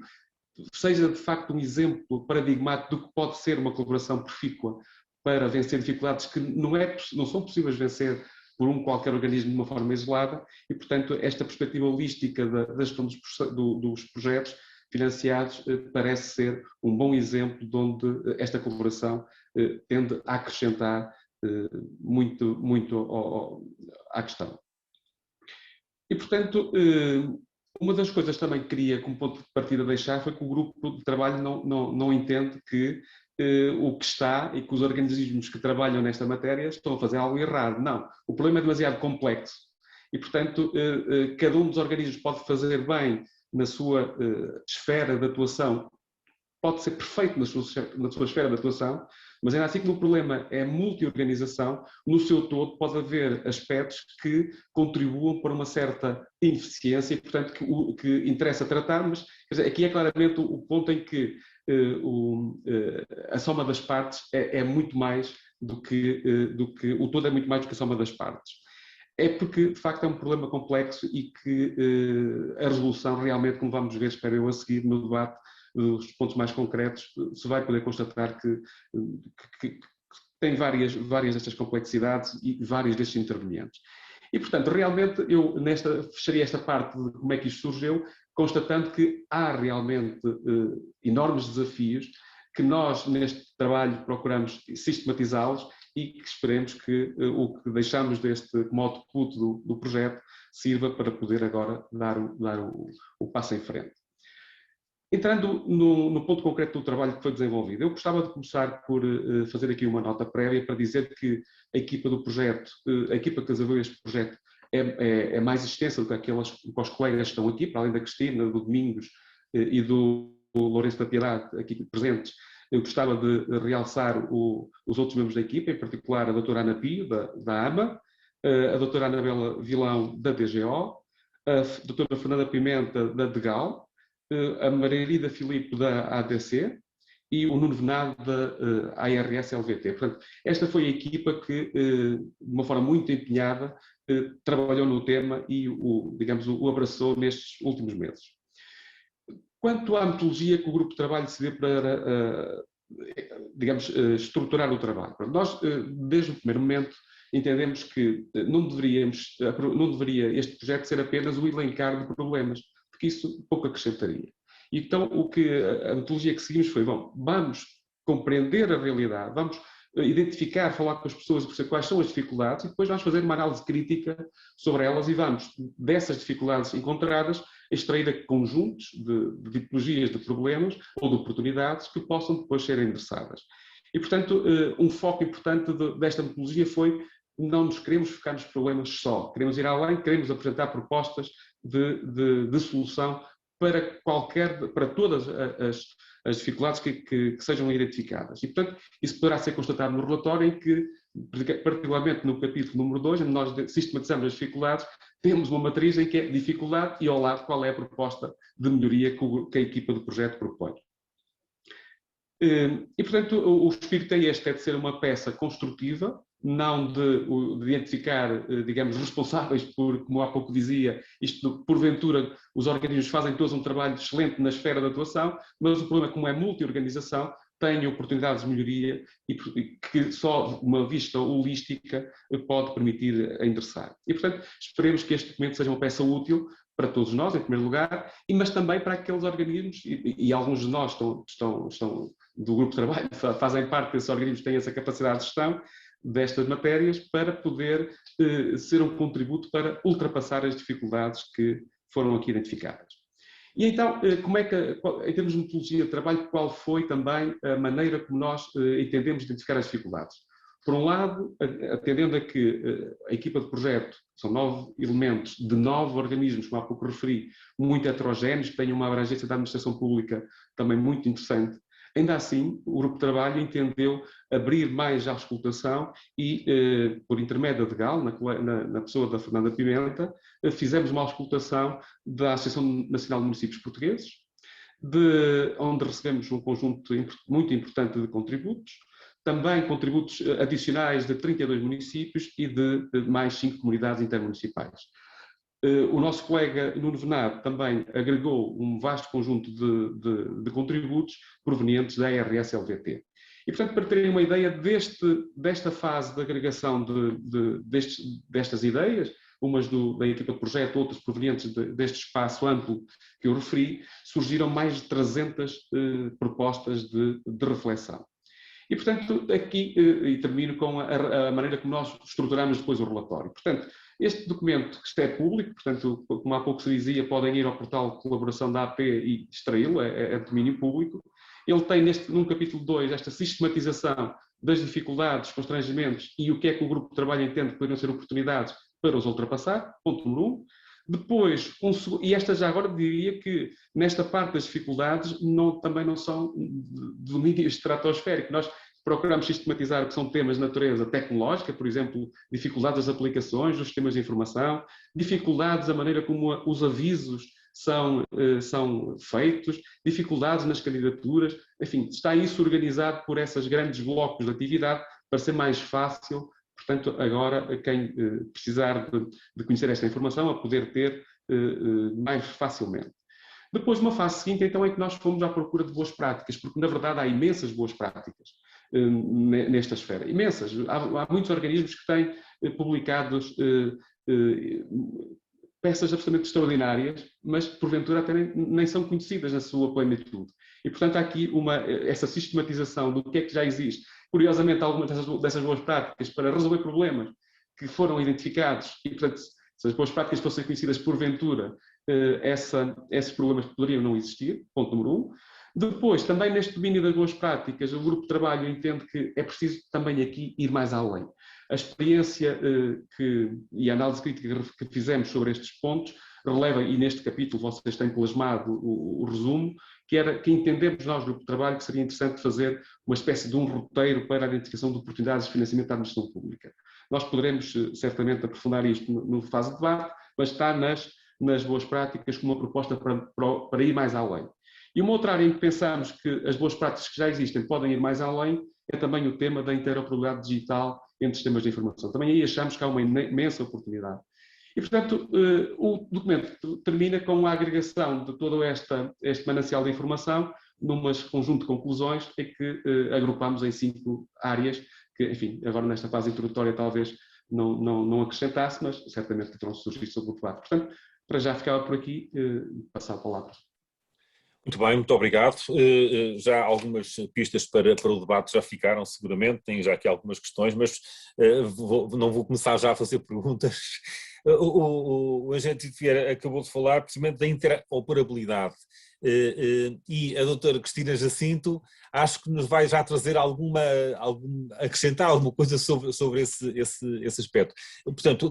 seja de facto um exemplo paradigmático do que pode ser uma colaboração profícua para vencer dificuldades que não são possíveis vencer por qualquer organismo de uma forma isolada e, portanto, esta perspectiva holística da gestão dos projetos financiados parece ser um bom exemplo de onde esta colaboração tende a acrescentar muito à questão. E, portanto, uma das coisas também que queria, como ponto de partida, deixar foi que o grupo de trabalho não entende que o que está e que os organismos que trabalham nesta matéria estão a fazer algo errado. Não, o problema é demasiado complexo e, portanto, cada um dos organismos pode fazer bem na sua esfera de atuação, pode ser perfeito na sua esfera de atuação, mas ainda assim que o problema é multi-organização, no seu todo pode haver aspectos que contribuam para uma certa ineficiência e, portanto, que interessa tratar, mas quer dizer, aqui é claramente o ponto em que a soma das partes é muito mais do que o todo é muito mais do que a soma das partes. É porque, de facto, é um problema complexo e que a resolução realmente, como vamos ver, espero eu a seguir no debate, os pontos mais concretos, se vai poder constatar que tem várias destas complexidades e vários destes intervenientes. E, portanto, realmente eu fecharia esta parte de como é que isto surgiu, constatando que há realmente enormes desafios que nós, neste trabalho, procuramos sistematizá-los e que esperemos que o que deixamos como output do projeto sirva para poder agora dar o passo em frente. Entrando no ponto concreto do trabalho que foi desenvolvido, eu gostava de começar por fazer aqui uma nota prévia para dizer que a equipa do projeto, a equipa que desenvolveu este projeto é mais extensa do que os colegas que estão aqui, para além da Cristina, do Domingos e do Lourenço da Piedade, aqui presentes. Eu gostava de realçar os outros membros da equipa, em particular a doutora Ana Pio, da AMA, a doutora Anabela Vilão, da DGO, a doutora Fernanda Pimenta, da DEGAL, a Margarida Filipe, da ADC, e o Nuno Venado, da ARS-LVT. Portanto, esta foi a equipa que, de uma forma muito empenhada, trabalhou no tema e o abraçou nestes últimos meses. Quanto à metodologia que o grupo de trabalho decidiu para, estruturar o trabalho. Nós, desde o primeiro momento, entendemos que não deveria este projeto ser apenas o elencar de problemas, porque isso pouco acrescentaria. Então, a metodologia que seguimos foi, vamos compreender a realidade, vamos identificar, falar com as pessoas, perceber quais são as dificuldades e depois vamos fazer uma análise crítica sobre elas e vamos, dessas dificuldades encontradas, extrair conjuntos de tipologias de problemas ou de oportunidades que possam depois ser endereçadas. E, portanto, um foco importante desta metodologia foi não nos queremos focar nos problemas só, queremos ir além, queremos apresentar propostas de solução para todas as dificuldades que sejam identificadas. E, portanto, isso poderá ser constatado no relatório em que, particularmente no capítulo número 2, onde nós sistematizamos as dificuldades, temos uma matriz em que é dificuldade e ao lado qual é a proposta de melhoria que a equipa do projeto propõe. E, portanto, o espírito é este, é de ser uma peça construtiva, não de identificar, digamos, responsáveis por, como há pouco dizia, porventura os organismos fazem todos um trabalho excelente na esfera de atuação, mas o problema, como é multi-organização, tem oportunidades de melhoria e que só uma vista holística pode permitir endereçar. E, portanto, esperemos que este documento seja uma peça útil para todos nós, em primeiro lugar, mas também para aqueles organismos, e alguns de nós estão do grupo de trabalho, fazem parte desses organismos que têm essa capacidade de gestão destas matérias, para poder ser um contributo para ultrapassar as dificuldades que foram aqui identificadas. E então, em termos de metodologia de trabalho, qual foi também a maneira como nós entendemos identificar as dificuldades? Por um lado, atendendo a que a equipa de projeto são 9 elementos de 9 organismos, como há pouco referi, muito heterogéneos, que têm uma abrangência da administração pública também muito interessante. Ainda assim, o grupo de trabalho entendeu abrir mais a auscultação e, por intermédio da DEGAL, na pessoa da Fernanda Pimenta, fizemos uma auscultação da Associação Nacional de Municípios Portugueses, onde recebemos um conjunto muito importante de contributos, também contributos adicionais de 32 municípios e de mais 5 comunidades intermunicipais. O nosso colega Nuno Venado também agregou um vasto conjunto de contributos provenientes da ARS-LVT. E, portanto, para terem uma ideia desta fase de agregação destas ideias, umas da equipa de projeto, outras provenientes deste espaço amplo que eu referi, surgiram mais de 300 propostas de reflexão. E, portanto, aqui, e termino com a maneira como nós estruturamos depois o relatório. Portanto, este documento que é público, portanto, como há pouco se dizia, podem ir ao portal de colaboração da AP e extraí-lo, é de domínio público. Ele tem, num capítulo 2, esta sistematização das dificuldades, constrangimentos e o que é que o grupo de trabalho entende que poderiam ser oportunidades para os ultrapassar, ponto número 1. Depois, e esta já agora diria que nesta parte das dificuldades também não são de domínio estratosférico. Nós procuramos sistematizar o que são temas de natureza tecnológica, por exemplo, dificuldades das aplicações, dos sistemas de informação, dificuldades da maneira como os avisos são feitos, dificuldades nas candidaturas, enfim, está isso organizado por esses grandes blocos de atividade para ser mais fácil. Portanto, agora, quem precisar de conhecer esta informação, a poder ter mais facilmente. Depois, uma fase seguinte, então, é que nós fomos à procura de boas práticas, porque, na verdade, há imensas boas práticas nesta esfera. Imensas. Há muitos organismos que têm publicados peças absolutamente extraordinárias, mas, porventura, até nem são conhecidas na sua plenitude. E, portanto, há aqui essa sistematização do que é que já existe, curiosamente, algumas dessas boas práticas para resolver problemas que foram identificados e, portanto, se as boas práticas fossem conhecidas porventura, esses problemas poderiam não existir, ponto número 1. Depois, também neste domínio das boas práticas, o grupo de trabalho entende que é preciso também aqui ir mais além. A experiência e a análise crítica que fizemos sobre estes pontos releva, e neste capítulo vocês têm plasmado o resumo, que entendemos nós, grupo de trabalho, que seria interessante fazer uma espécie de um roteiro para a identificação de oportunidades de financiamento da administração pública. Nós poderemos certamente aprofundar isto no fase de debate, mas está nas boas práticas como uma proposta para ir mais além. E uma outra área em que pensamos que as boas práticas que já existem podem ir mais além é também o tema da interoperabilidade digital entre sistemas de informação. Também aí achamos que há uma imensa oportunidade. E, portanto, o documento termina com a agregação de todo este manancial de informação num conjunto de conclusões em que agrupamos em 5 áreas que, enfim, agora nesta fase introdutória talvez não acrescentasse, mas certamente que terão surgido sobre o debate. Portanto, para já ficava por aqui e passar a palavra. Muito bem, muito obrigado. Já algumas pistas para o debate já ficaram, seguramente, tenho já aqui algumas questões, mas não vou começar já a fazer perguntas. O agente Vieira acabou de falar precisamente da interoperabilidade e a doutora Cristina Jacinto acho que nos vai já trazer acrescentar alguma coisa sobre esse aspecto. Portanto,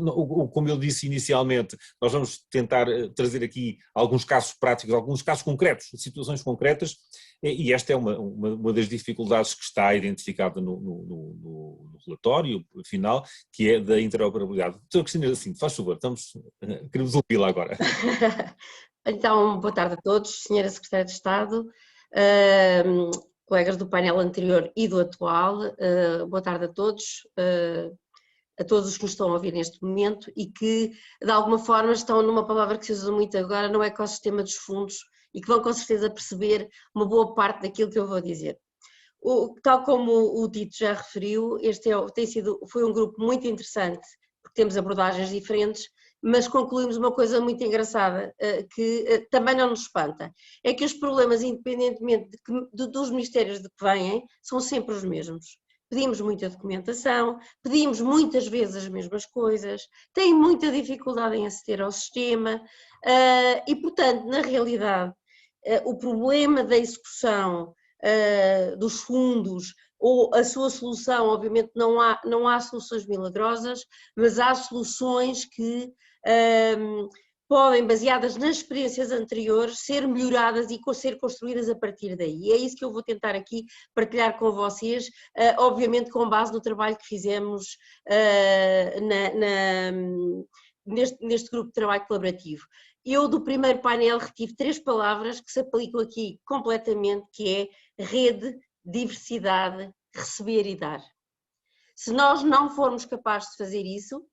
como eu disse inicialmente, nós vamos tentar trazer aqui alguns casos práticos, alguns casos concretos, situações concretas, e esta é uma das dificuldades que está identificada no relatório final, que é da interoperabilidade. Doutora Cristina Jacinto, faz favor, queremos ouvi-la agora. Então, boa tarde a todos, Senhora Secretária de Estado, colegas do painel anterior e do atual, boa tarde a todos os que nos estão a ouvir neste momento e que, de alguma forma, estão numa palavra que se usa muito agora, no ecossistema dos fundos, e que vão com certeza perceber uma boa parte daquilo que eu vou dizer. Tal como o Tito já referiu, foi um grupo muito interessante, porque temos abordagens diferentes, mas concluímos uma coisa muito engraçada, que também não nos espanta, é que os problemas, independentemente dos ministérios de que vêm, são sempre os mesmos. Pedimos muita documentação, pedimos muitas vezes as mesmas coisas, têm muita dificuldade em aceder ao sistema e, portanto, na realidade, o problema da execução dos fundos ou a sua solução, obviamente não há soluções milagrosas, mas há soluções que podem, baseadas nas experiências anteriores, ser melhoradas e ser construídas a partir daí. E é isso que eu vou tentar aqui partilhar com vocês, obviamente com base no trabalho que fizemos neste grupo de trabalho colaborativo. Eu, do primeiro painel, retive 3 palavras que se aplicam aqui completamente, que é rede, diversidade, receber e dar. Se nós não formos capazes de fazer isso,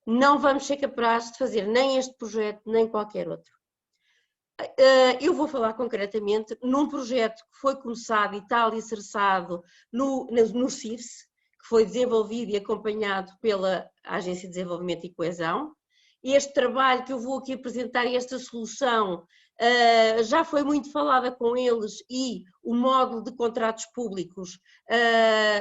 não vamos ser capazes de fazer nem este projeto, nem qualquer outro. Eu vou falar concretamente num projeto que foi começado e está alicerçado no CIFS, que foi desenvolvido e acompanhado pela Agência de Desenvolvimento e Coesão. Este trabalho que eu vou aqui apresentar e esta solução já foi muito falada com eles e o módulo de contratos públicos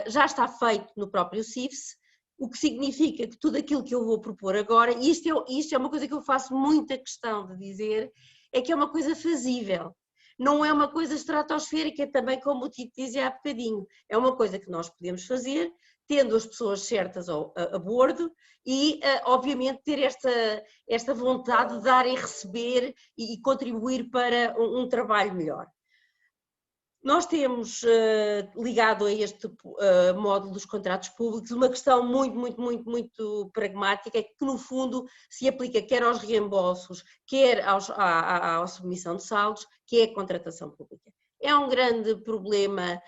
já está feito no próprio CIFS, o que significa que tudo aquilo que eu vou propor agora, e isto é uma coisa que eu faço muita questão de dizer, é que é uma coisa fazível. Não é uma coisa estratosférica, também como o Tito dizia há bocadinho, é uma coisa que nós podemos fazer, tendo as pessoas certas a bordo e, obviamente, ter esta vontade de dar e receber e contribuir para um trabalho melhor. Nós temos, ligado a este módulo dos contratos públicos, uma questão muito pragmática, que no fundo se aplica quer aos reembolsos, quer à submissão de saldos, que é a contratação pública. É um grande problema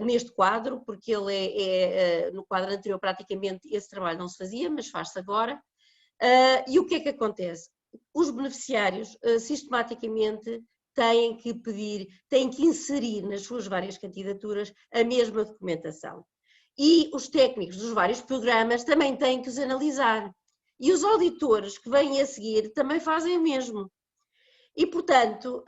neste quadro, porque ele no quadro anterior praticamente esse trabalho não se fazia, mas faz-se agora. E o que é que acontece? Os beneficiários sistematicamente têm que inserir nas suas várias candidaturas a mesma documentação. E os técnicos dos vários programas também têm que os analisar. E os auditores que vêm a seguir também fazem o mesmo. E, portanto,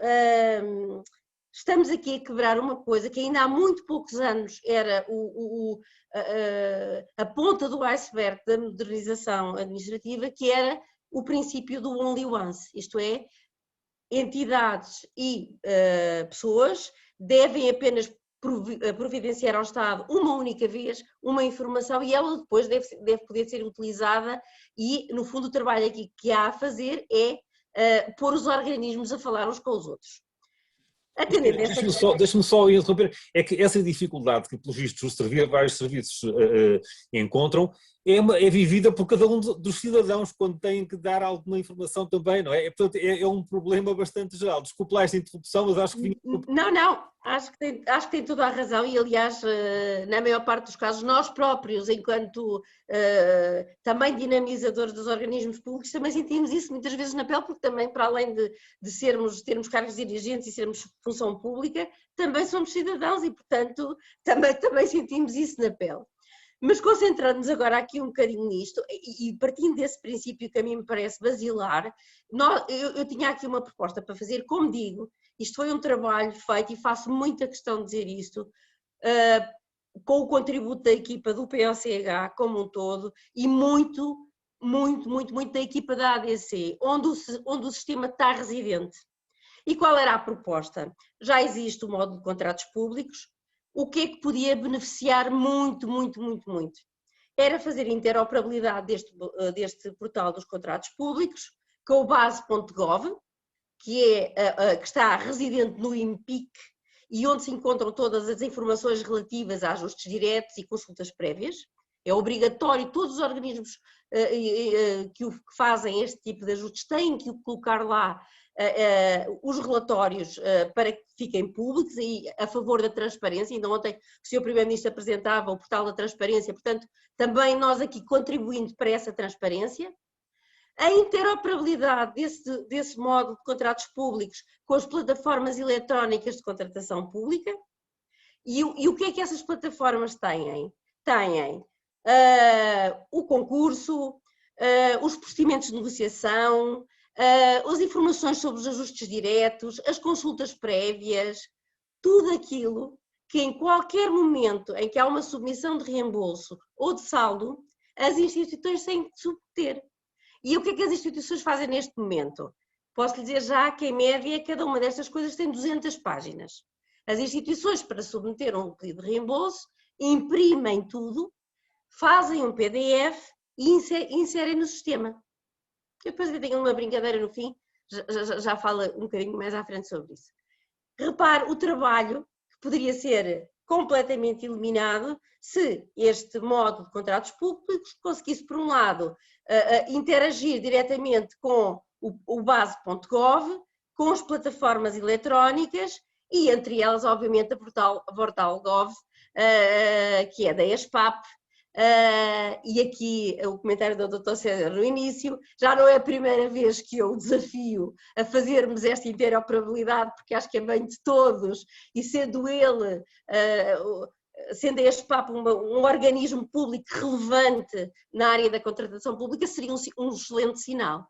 estamos aqui a quebrar uma coisa que ainda há muito poucos anos era a ainda há muito poucos anos era a ponta do iceberg da modernização administrativa, que era o princípio do only once, isto é, entidades e pessoas devem apenas providenciar ao Estado uma única vez uma informação e ela depois deve poder ser utilizada e, no fundo, o trabalho aqui que há a fazer é pôr os organismos a falar uns com os outros. Deixa-me só interromper, é que essa dificuldade que, pelos vistos, vários serviços encontram é vivida por cada um dos cidadãos quando têm que dar alguma informação também, não é? Portanto, é um problema bastante geral. Desculpe lá esta interrupção, mas acho que... Não, acho que tem toda a razão e, aliás, na maior parte dos casos, nós próprios, enquanto também dinamizadores dos organismos públicos, também sentimos isso muitas vezes na pele, porque também, para além de termos cargos dirigentes e sermos função pública, também somos cidadãos e, portanto, também sentimos isso na pele. Mas concentrando-nos agora aqui um bocadinho nisto, e partindo desse princípio que a mim me parece basilar, eu tinha aqui uma proposta para fazer, como digo, isto foi um trabalho feito, e faço muita questão de dizer isto, com o contributo da equipa do POCH como um todo, e muito da equipa da ADC, onde o sistema está residente. E qual era a proposta? Já existe o módulo de contratos públicos. O que é que podia beneficiar muito? Era fazer interoperabilidade deste portal dos contratos públicos com o base.gov, que está residente no IMPIC e onde se encontram todas as informações relativas a ajustes diretos e consultas prévias. É obrigatório, todos os organismos que fazem este tipo de ajustes têm que colocar lá os relatórios para que fiquem públicos e a favor da transparência. Ainda ontem o Sr. Primeiro-Ministro apresentava o portal da transparência, portanto, também nós aqui contribuindo para essa transparência. A interoperabilidade desse módulo de contratos públicos com as plataformas eletrónicas de contratação pública. E o que é que essas plataformas têm? Têm o concurso, os procedimentos de negociação, as informações sobre os ajustes diretos, as consultas prévias, tudo aquilo que em qualquer momento em que há uma submissão de reembolso ou de saldo, as instituições têm que submeter. E o que é que as instituições fazem neste momento? Posso lhe dizer já que, em média, cada uma destas coisas tem 200 páginas. As instituições, para submeter um pedido de reembolso, imprimem tudo, fazem um PDF e inserem no sistema. Eu depois tenho uma brincadeira no fim, já falo um bocadinho mais à frente sobre isso. Repare o trabalho que poderia ser completamente eliminado se este módulo de contratos públicos conseguisse, por um lado, interagir diretamente com o base.gov, com as plataformas eletrónicas e, entre elas, obviamente, a Portal Gov, que é da ESPAP. E aqui o comentário do Dr. César no início, já não é a primeira vez que eu o desafio a fazermos esta interoperabilidade, porque acho que é bem de todos, e sendo ele, sendo este PAP um organismo público relevante na área da contratação pública, seria um excelente sinal.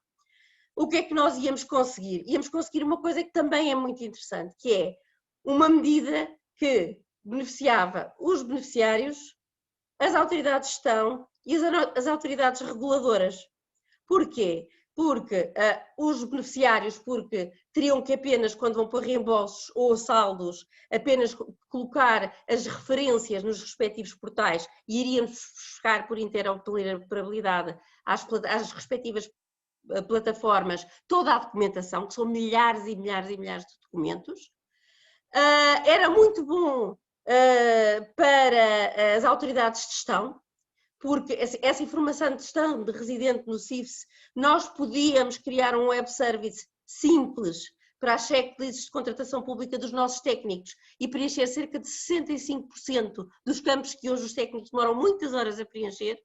O que é que nós íamos conseguir? Íamos conseguir uma coisa que também é muito interessante, que é uma medida que beneficiava os beneficiários, as autoridades de gestão e as autoridades reguladoras. Porquê? Porque os beneficiários teriam que apenas, quando vão pôr reembolsos ou saldos, apenas colocar as referências nos respectivos portais e iríamos buscar por interoperabilidade às respectivas plataformas toda a documentação, que são milhares e milhares e milhares de documentos. Era muito bom para as autoridades de gestão, porque essa informação de gestão de residente no CIFS, nós podíamos criar um web service simples para as checklists de contratação pública dos nossos técnicos e preencher cerca de 65% dos campos que hoje os técnicos demoram muitas horas a preencher.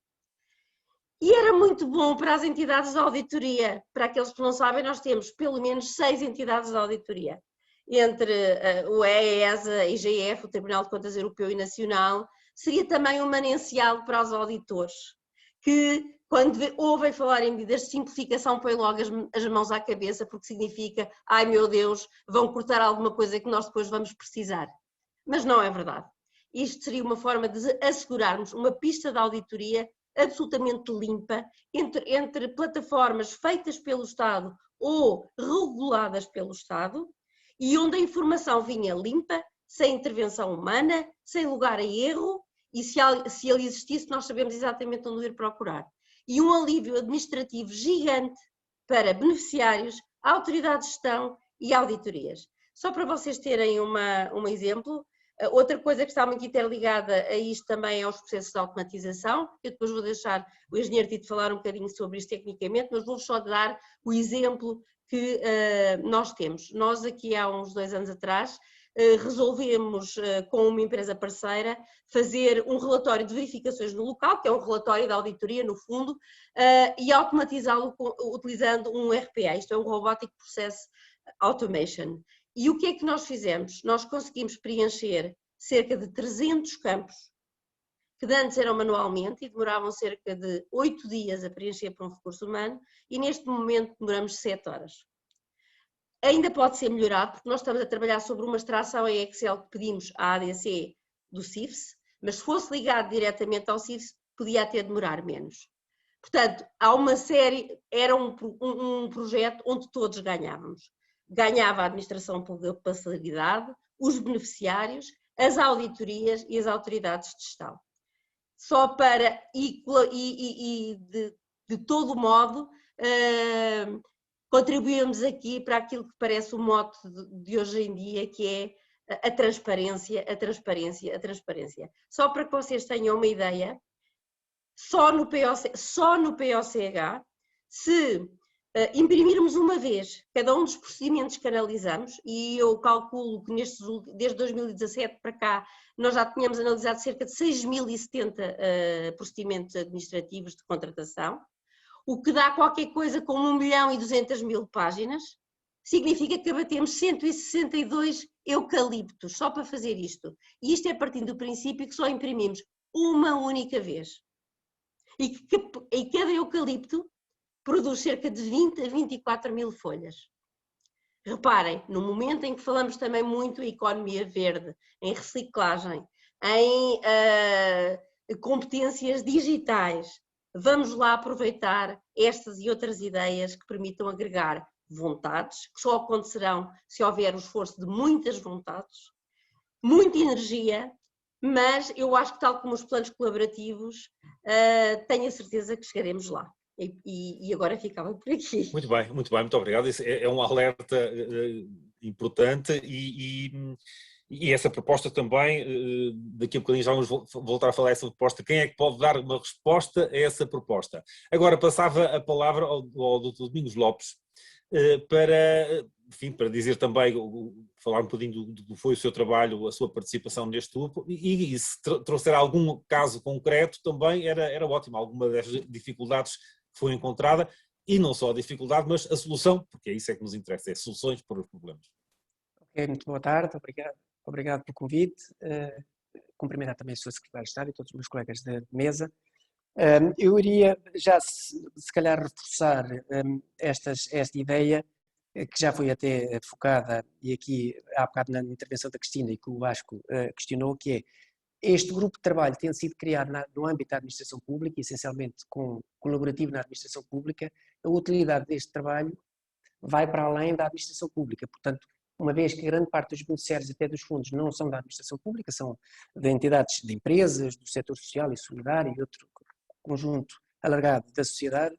E era muito bom para as entidades de auditoria. Para aqueles que não sabem, nós temos pelo menos 6 entidades de auditoria. Entre o EESA, a IGF, o Tribunal de Contas Europeu e Nacional, seria também um manancial para os auditores, que Quando ouvem falar em medidas de simplificação, põem logo as mãos à cabeça, porque significa, ai meu Deus, vão cortar alguma coisa que nós depois vamos precisar. Mas não é verdade. Isto seria uma forma de assegurarmos uma pista de auditoria absolutamente limpa entre plataformas feitas pelo Estado ou reguladas pelo Estado, e onde a informação vinha limpa, sem intervenção humana, sem lugar a erro, e se ele existisse, nós sabemos exatamente onde ir procurar. E um alívio administrativo gigante para beneficiários, autoridades de gestão e auditorias. Só para vocês terem um exemplo, outra coisa que está muito interligada a isto também é os processos de automatização. Eu depois vou deixar o engenheiro Tito falar um bocadinho sobre isto tecnicamente, mas vou só dar o exemplo que nós temos. Nós aqui há uns 2 anos atrás resolvemos com uma empresa parceira fazer um relatório de verificações no local, que é um relatório de auditoria no fundo, e automatizá-lo utilizando um RPA, isto é um Robotic Process Automation. E o que é que nós fizemos? Nós conseguimos preencher cerca de 300 campos, que antes eram manualmente e demoravam cerca de 8 dias a preencher por um recurso humano, e neste momento demoramos 7 horas. Ainda pode ser melhorado, porque nós estamos a trabalhar sobre uma extração em Excel que pedimos à ADC do CIFS, mas se fosse ligado diretamente ao CIFS, podia até demorar menos. Portanto, há uma série, era um projeto onde todos ganhávamos. Ganhava a administração pública pela celeridade, os beneficiários, as auditorias e as autoridades de gestão. Só para, de todo modo, contribuímos aqui para aquilo que parece o mote de hoje em dia, que é a transparência, a transparência, a transparência. Só para que vocês tenham uma ideia, só no POCH, se imprimirmos uma vez cada um dos procedimentos que analisamos, e eu calculo que desde 2017 para cá nós já tínhamos analisado cerca de 6.070 procedimentos administrativos de contratação, o que dá qualquer coisa como 1.200.000 páginas, significa que abatemos 162 eucaliptos só para fazer isto. E isto é partindo do princípio que só imprimimos uma única vez. E que cada eucalipto produz cerca de 20 a 24.000 folhas. Reparem, no momento em que falamos também muito em economia verde, em reciclagem, em competências digitais, vamos lá aproveitar estas e outras ideias que permitam agregar vontades, que só acontecerão se houver o esforço de muitas vontades, muita energia, mas eu acho que, tal como os planos colaborativos, tenho a certeza que chegaremos lá. E agora ficava por aqui. Muito bem, muito obrigado. Isso é um alerta importante e essa proposta também, daqui a bocadinho já vamos voltar a falar dessa proposta. Quem é que pode dar uma resposta a essa proposta? Agora passava a palavra ao Dr. Domingos Lopes para dizer também, falar um bocadinho do que foi o seu trabalho, a sua participação neste grupo e se trouxer algum caso concreto também era ótimo, alguma das dificuldades que foi encontrada e não só a dificuldade, mas a solução, porque é isso que nos interessa, é soluções para os problemas. Ok, muito boa tarde, obrigado pelo convite, cumprimentar também a Sra. Secretária de Estado e todos os meus colegas de mesa. Eu iria já se calhar reforçar esta ideia que já foi até focada e aqui há bocado na intervenção da Cristina e que o Vasco questionou, que é este grupo de trabalho tem sido criado no âmbito da administração pública, essencialmente colaborativo na administração pública. A utilidade deste trabalho vai para além da administração pública, portanto, uma vez que grande parte dos beneficiários até dos fundos não são da administração pública, são de entidades de empresas, do setor social e solidário e outro conjunto alargado da sociedade,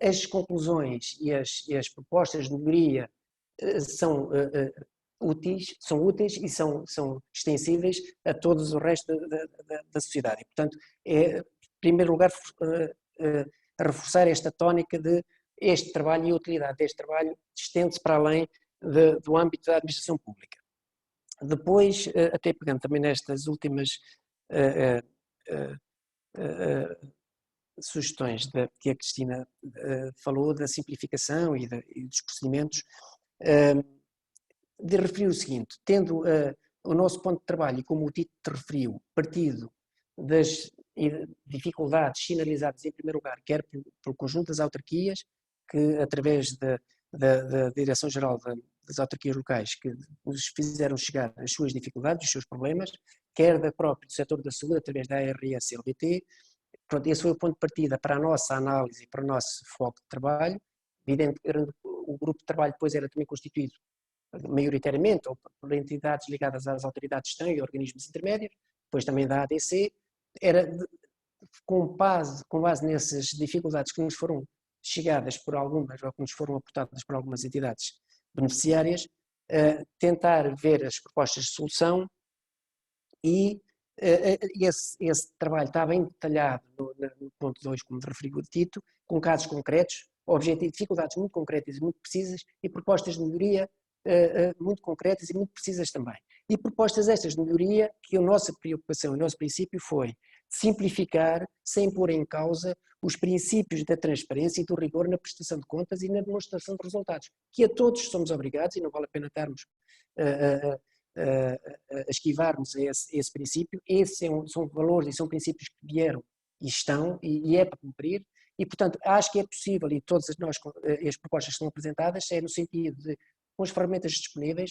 as conclusões e as propostas de melhoria são úteis e são extensíveis a todos o resto da sociedade. E, portanto, é, em primeiro lugar, reforçar esta tónica de este trabalho e a utilidade deste trabalho estende-se para além do âmbito da administração pública. Depois, até pegando também nestas últimas sugestões que a Cristina falou, da simplificação e dos procedimentos, de referir o seguinte: tendo o nosso ponto de trabalho, e como o Tito te referiu, partido das e dificuldades sinalizadas em primeiro lugar, quer pelo conjunto das autarquias, que através da Direção-Geral das Autarquias Locais, que nos fizeram chegar as suas dificuldades, os seus problemas, quer do setor da saúde, através da ARS-LBT. Pronto, esse foi o ponto de partida para a nossa análise e para o nosso foco de trabalho. Evidente, o grupo de trabalho depois era também constituído maioritariamente ou por entidades ligadas às autoridades de gestão e organismos intermédios, depois também da ADC, era com base nessas dificuldades que nos foram chegadas por algumas, ou que nos foram aportadas por algumas entidades beneficiárias, tentar ver as propostas de solução e esse trabalho está bem detalhado no ponto 2, como referiu o Tito, com casos concretos, objetivos, dificuldades muito concretas e muito precisas e propostas de melhoria muito concretas e muito precisas também. E propostas estas de melhoria que a nossa preocupação, o nosso princípio foi simplificar, sem pôr em causa os princípios da transparência e do rigor na prestação de contas e na demonstração de resultados, que a todos somos obrigados e não vale a pena estarmos a esquivarmos esse princípio. Esses são valores e são princípios que vieram e estão e é para cumprir. E, portanto, acho que é possível, e todas as propostas que são apresentadas, é no sentido de, com as ferramentas disponíveis,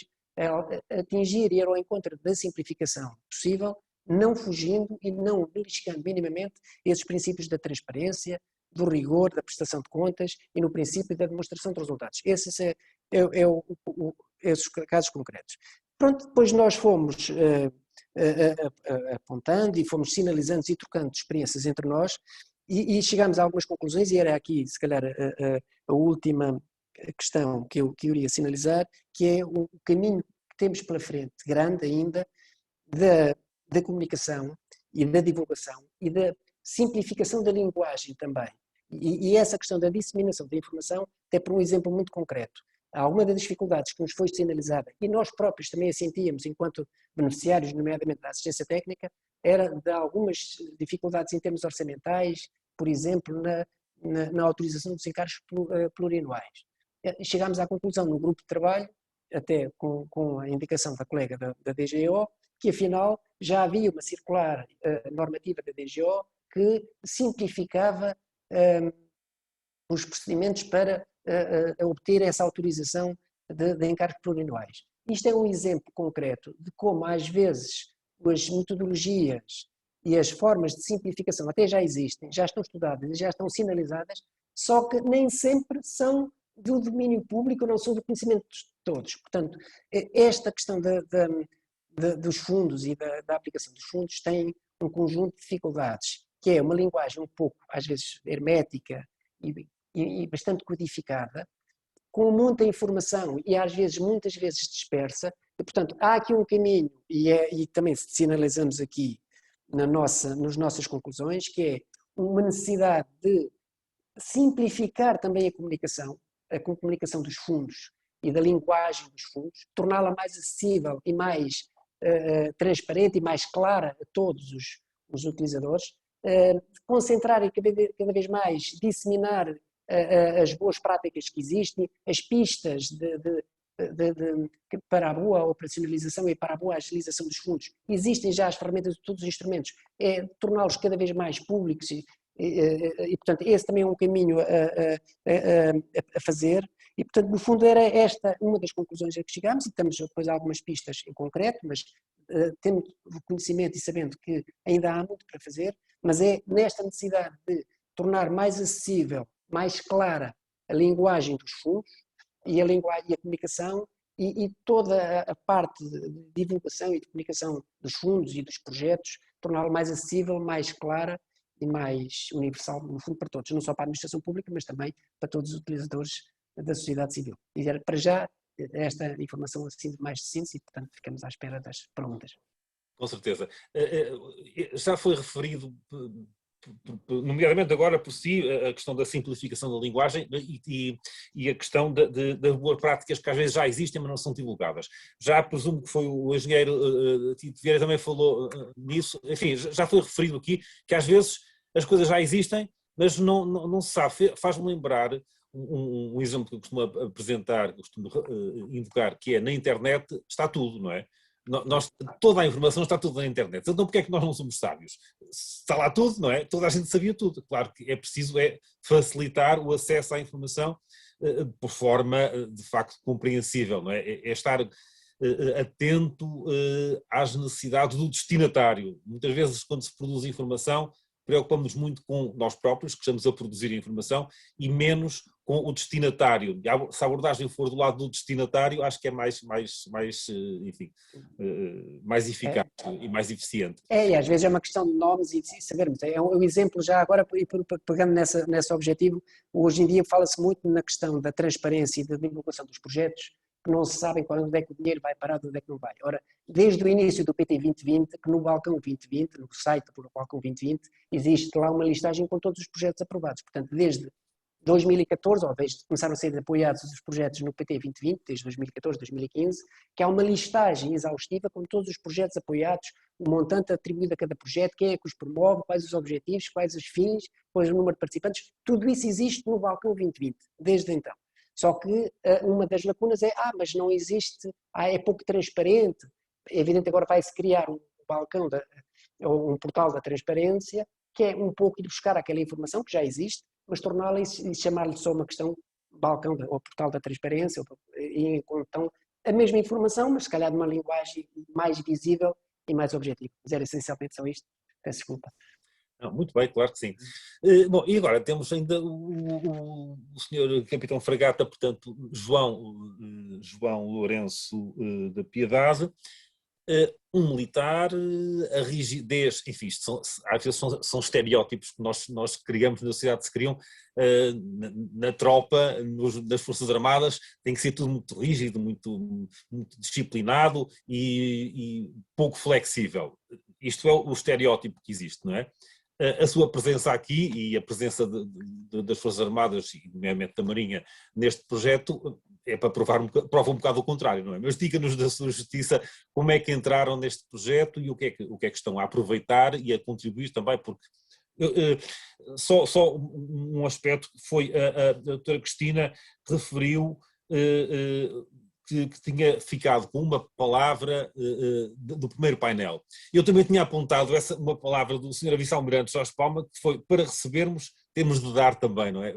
atingir e ir ao encontro da simplificação possível, não fugindo e não beliscando minimamente esses princípios da transparência, do rigor, da prestação de contas e no princípio da demonstração de resultados. Esses esses casos concretos. Pronto, depois nós fomos apontando e fomos sinalizando e trocando experiências entre nós e chegámos a algumas conclusões, e era aqui, se calhar, a última questão que eu iria sinalizar, que é o caminho que temos pela frente, grande ainda, da comunicação e da divulgação e da simplificação da linguagem também. E essa questão da disseminação da informação, até por um exemplo muito concreto. Alguma das dificuldades que nos foi sinalizada, e nós próprios também a sentíamos enquanto beneficiários, nomeadamente da assistência técnica, era de algumas dificuldades em termos orçamentais, por exemplo, na autorização dos encargos plurianuais. Chegámos à conclusão no grupo de trabalho, até com a indicação da colega da DGO, que afinal já havia uma circular normativa da DGO que simplificava os procedimentos para obter essa autorização de encargos plurianuais. Isto é um exemplo concreto de como às vezes as metodologias e as formas de simplificação até já existem, já estão estudadas e já estão sinalizadas, só que nem sempre são do domínio público, não são do conhecimento de todos. Portanto, esta questão dos fundos e da aplicação dos fundos tem um conjunto de dificuldades, que é uma linguagem um pouco, às vezes, hermética e bastante codificada, com muita informação e às vezes, muitas vezes dispersa, e portanto há aqui um caminho, e também sinalizamos aqui nas nossas conclusões, que é uma necessidade de simplificar também a comunicação dos fundos e da linguagem dos fundos, torná-la mais acessível e mais transparente e mais clara a todos os utilizadores, concentrar e cada vez mais disseminar as boas práticas que existem, as pistas para a boa operacionalização e para a boa agilização dos fundos. Existem já as ferramentas de todos os instrumentos, torná-los cada vez mais públicos e, portanto, esse também é um caminho a fazer. E, portanto, no fundo era esta uma das conclusões a que chegámos, e temos depois algumas pistas em concreto, mas tendo conhecimento e sabendo que ainda há muito para fazer, mas é nesta necessidade de tornar mais acessível, mais clara a linguagem dos fundos e a linguagem e a comunicação e toda a parte de divulgação e de comunicação dos fundos e dos projetos, torná-la mais acessível, mais clara e mais universal, no fundo, para todos, não só para a administração pública, mas também para todos os utilizadores da sociedade civil. E era para já esta informação assim mais de síntese e, portanto, ficamos à espera das perguntas. Com certeza. Já foi referido, nomeadamente agora por si, a questão da simplificação da linguagem e a questão das boas práticas que às vezes já existem, mas não são divulgadas. Já presumo que foi o engenheiro Tito Vieira também falou nisso. Enfim, já foi referido aqui que às vezes as coisas já existem, mas não se sabe. Faz-me lembrar um exemplo que eu costumo apresentar, que eu costumo invocar, que é na internet está tudo, não é? toda a informação está tudo na internet. Então, porque é que nós não somos sábios? Está lá tudo, não é? Toda a gente sabia tudo. Claro que é preciso facilitar o acesso à informação por forma, de facto, compreensível, não é? É estar atento às necessidades do destinatário. Muitas vezes, quando se produz informação, preocupamos muito com nós próprios, que estamos a produzir informação, e menos com o destinatário. Se a abordagem for do lado do destinatário, acho que é mais eficaz e mais eficiente. E às vezes é uma questão de nomes e sabermos. É um exemplo já agora, pegando nesse objetivo, hoje em dia fala-se muito na questão da transparência e da divulgação dos projetos, que não se sabem onde é que o dinheiro vai parar, onde é que não vai. Ora, desde o início do PT 2020, que no Balcão 2020, no site do Balcão 2020, existe lá uma listagem com todos os projetos aprovados. Portanto, desde 2014, ou desde que começaram a ser apoiados os projetos no PT 2020, desde 2014, 2015, que há uma listagem exaustiva com todos os projetos apoiados, o montante atribuído a cada projeto, quem é que os promove, quais os objetivos, quais os fins, quais o número de participantes, tudo isso existe no Balcão 2020, desde então. Só que uma das lacunas é, mas não existe, é pouco transparente. É evidente, agora vai-se criar um balcão, um portal da transparência, que é um pouco ir buscar aquela informação que já existe, mas torná-la e chamar-lhe só uma questão balcão ou portal da transparência, e então a mesma informação, mas se calhar de uma linguagem mais visível e mais objetiva. Mas era essencialmente só isto. Peço desculpa. Muito bem, claro que sim. Bom, e agora temos ainda o senhor Capitão Fragata, portanto, João Lourenço da Piedade, um militar, a rigidez, enfim, às vezes são estereótipos que nós criamos na sociedade, que se criam na tropa, nas Forças Armadas, tem que ser tudo muito rígido, muito disciplinado e pouco flexível. Isto é o estereótipo que existe, não é? A sua presença aqui e a presença das Forças Armadas, e nomeadamente da Marinha, neste projeto, é para prova um bocado o contrário, não é? Mas diga-nos da sua justiça como é que entraram neste projeto e o que é que estão a aproveitar e a contribuir também, porque só um aspecto que foi a doutora Cristina referiu que tinha ficado com uma palavra do primeiro painel. Eu também tinha apontado uma palavra do Sr. Vice-Almirante Jorge Palma, que foi: para recebermos, temos de dar também, não é?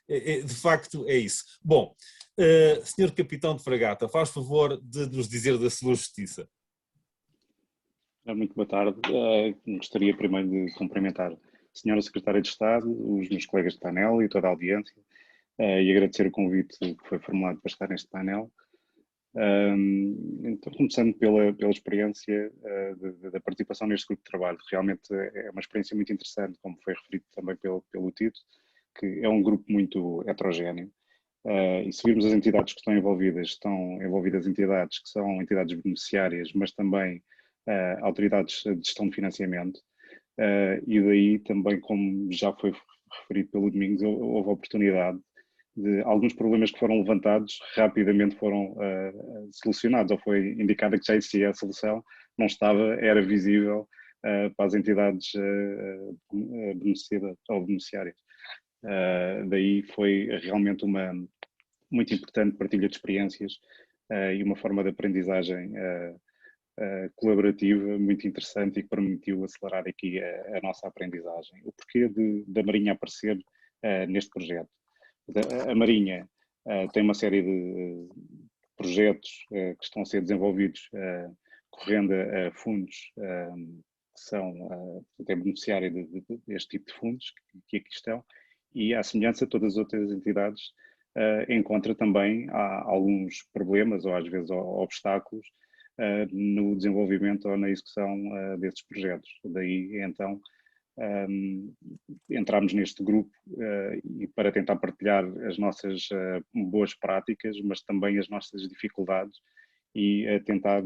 De facto, é isso. Bom, Sr. Capitão de Fragata, faz favor de nos dizer da sua justiça. Muito boa tarde. Gostaria primeiro de cumprimentar a Sra. Secretária de Estado, os meus colegas de painel e toda a audiência, e agradecer o convite que foi formulado para estar neste painel. Então, começando pela experiência da participação neste grupo de trabalho, realmente é uma experiência muito interessante, como foi referido também pelo Tito, que é um grupo muito heterogéneo, e se virmos as entidades que estão envolvidas entidades que são entidades beneficiárias, mas também autoridades de gestão de financiamento, e daí também, como já foi referido pelo Domingos, houve a oportunidade de alguns problemas que foram levantados rapidamente foram solucionados, ou foi indicada que já existia a solução, não estava, era visível para as entidades beneficiárias. Daí foi realmente uma muito importante partilha de experiências e uma forma de aprendizagem colaborativa muito interessante e que permitiu acelerar aqui a nossa aprendizagem. O porquê da Marinha aparecer neste projeto? A Marinha tem uma série de projetos que estão a ser desenvolvidos correndo a fundos que são até beneficiários deste tipo de fundos que aqui estão, e à semelhança de todas as outras entidades encontra também alguns problemas ou às vezes obstáculos no desenvolvimento ou na execução desses projetos. Daí então entramos neste grupo e para tentar partilhar as nossas boas práticas, mas também as nossas dificuldades e tentar,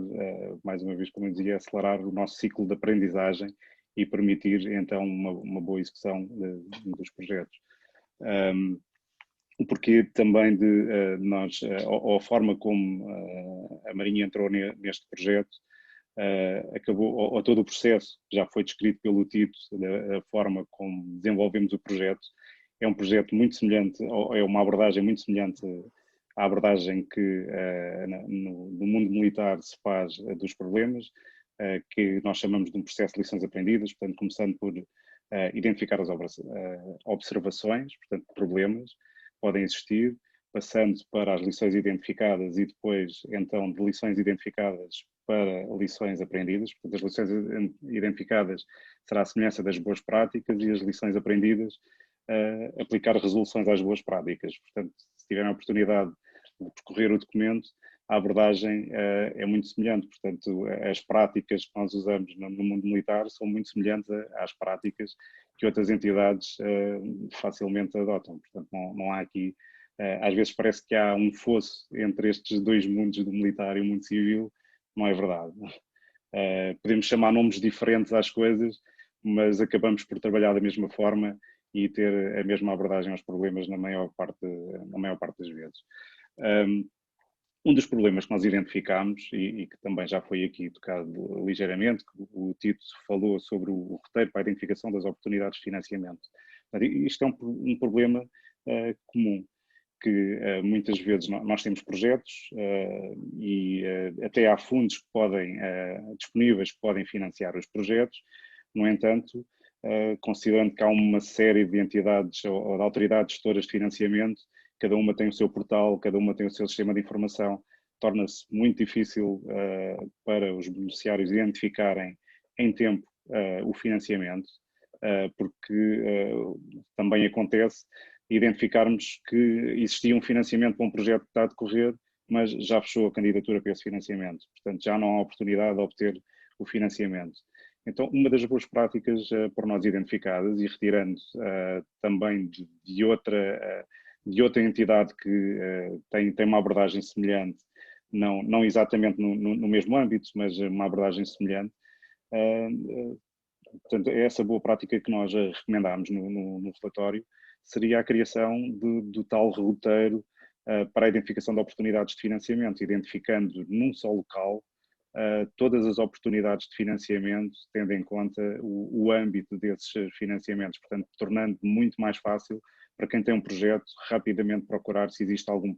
mais uma vez, como eu dizia, acelerar o nosso ciclo de aprendizagem e permitir então uma boa execução dos projetos. O porquê também de nós, ou a forma como a Marinha entrou neste projeto, ou todo o processo já foi descrito pelo Tito, da forma como desenvolvemos o projeto. É um projeto muito semelhante, ou é uma abordagem muito semelhante à abordagem que no mundo militar se faz dos problemas, que nós chamamos de um processo de lições aprendidas, portanto, começando por identificar as observações, portanto, problemas podem existir, passando para as lições identificadas e depois, então, de lições identificadas para lições aprendidas. Portanto, as lições identificadas será a semelhança das boas práticas e as lições aprendidas aplicar resoluções às boas práticas. Portanto, se tiverem a oportunidade de percorrer o documento, a abordagem é muito semelhante. Portanto, as práticas que nós usamos no mundo militar são muito semelhantes às práticas que outras entidades facilmente adotam. Portanto, não há aqui... Às vezes parece que há um fosso entre estes dois mundos, do militar e o mundo civil. Não é verdade. Podemos chamar nomes diferentes às coisas, mas acabamos por trabalhar da mesma forma e ter a mesma abordagem aos problemas na maior parte das vezes. Um dos problemas que nós identificámos, e que também já foi aqui tocado ligeiramente, que o Tito falou sobre o roteiro para a identificação das oportunidades de financiamento. Isto é um problema comum, que muitas vezes nós temos projetos e até há fundos que disponíveis que podem financiar os projetos. No entanto, considerando que há uma série de entidades ou de autoridades gestoras de financiamento, cada uma tem o seu portal, cada uma tem o seu sistema de informação, torna-se muito difícil para os beneficiários identificarem em tempo o financiamento, porque também acontece identificarmos que existia um financiamento para um projeto que está a decorrer, mas já fechou a candidatura para esse financiamento. Portanto, já não há oportunidade de obter o financiamento. Então, uma das boas práticas por nós identificadas, e retirando também de outra entidade que tem uma abordagem semelhante, não exatamente no mesmo âmbito, mas uma abordagem semelhante, portanto, é essa boa prática que nós recomendámos no relatório, seria a criação do tal roteiro para a identificação de oportunidades de financiamento, identificando num só local todas as oportunidades de financiamento, tendo em conta o âmbito desses financiamentos, portanto, tornando muito mais fácil para quem tem um projeto rapidamente procurar se existe algum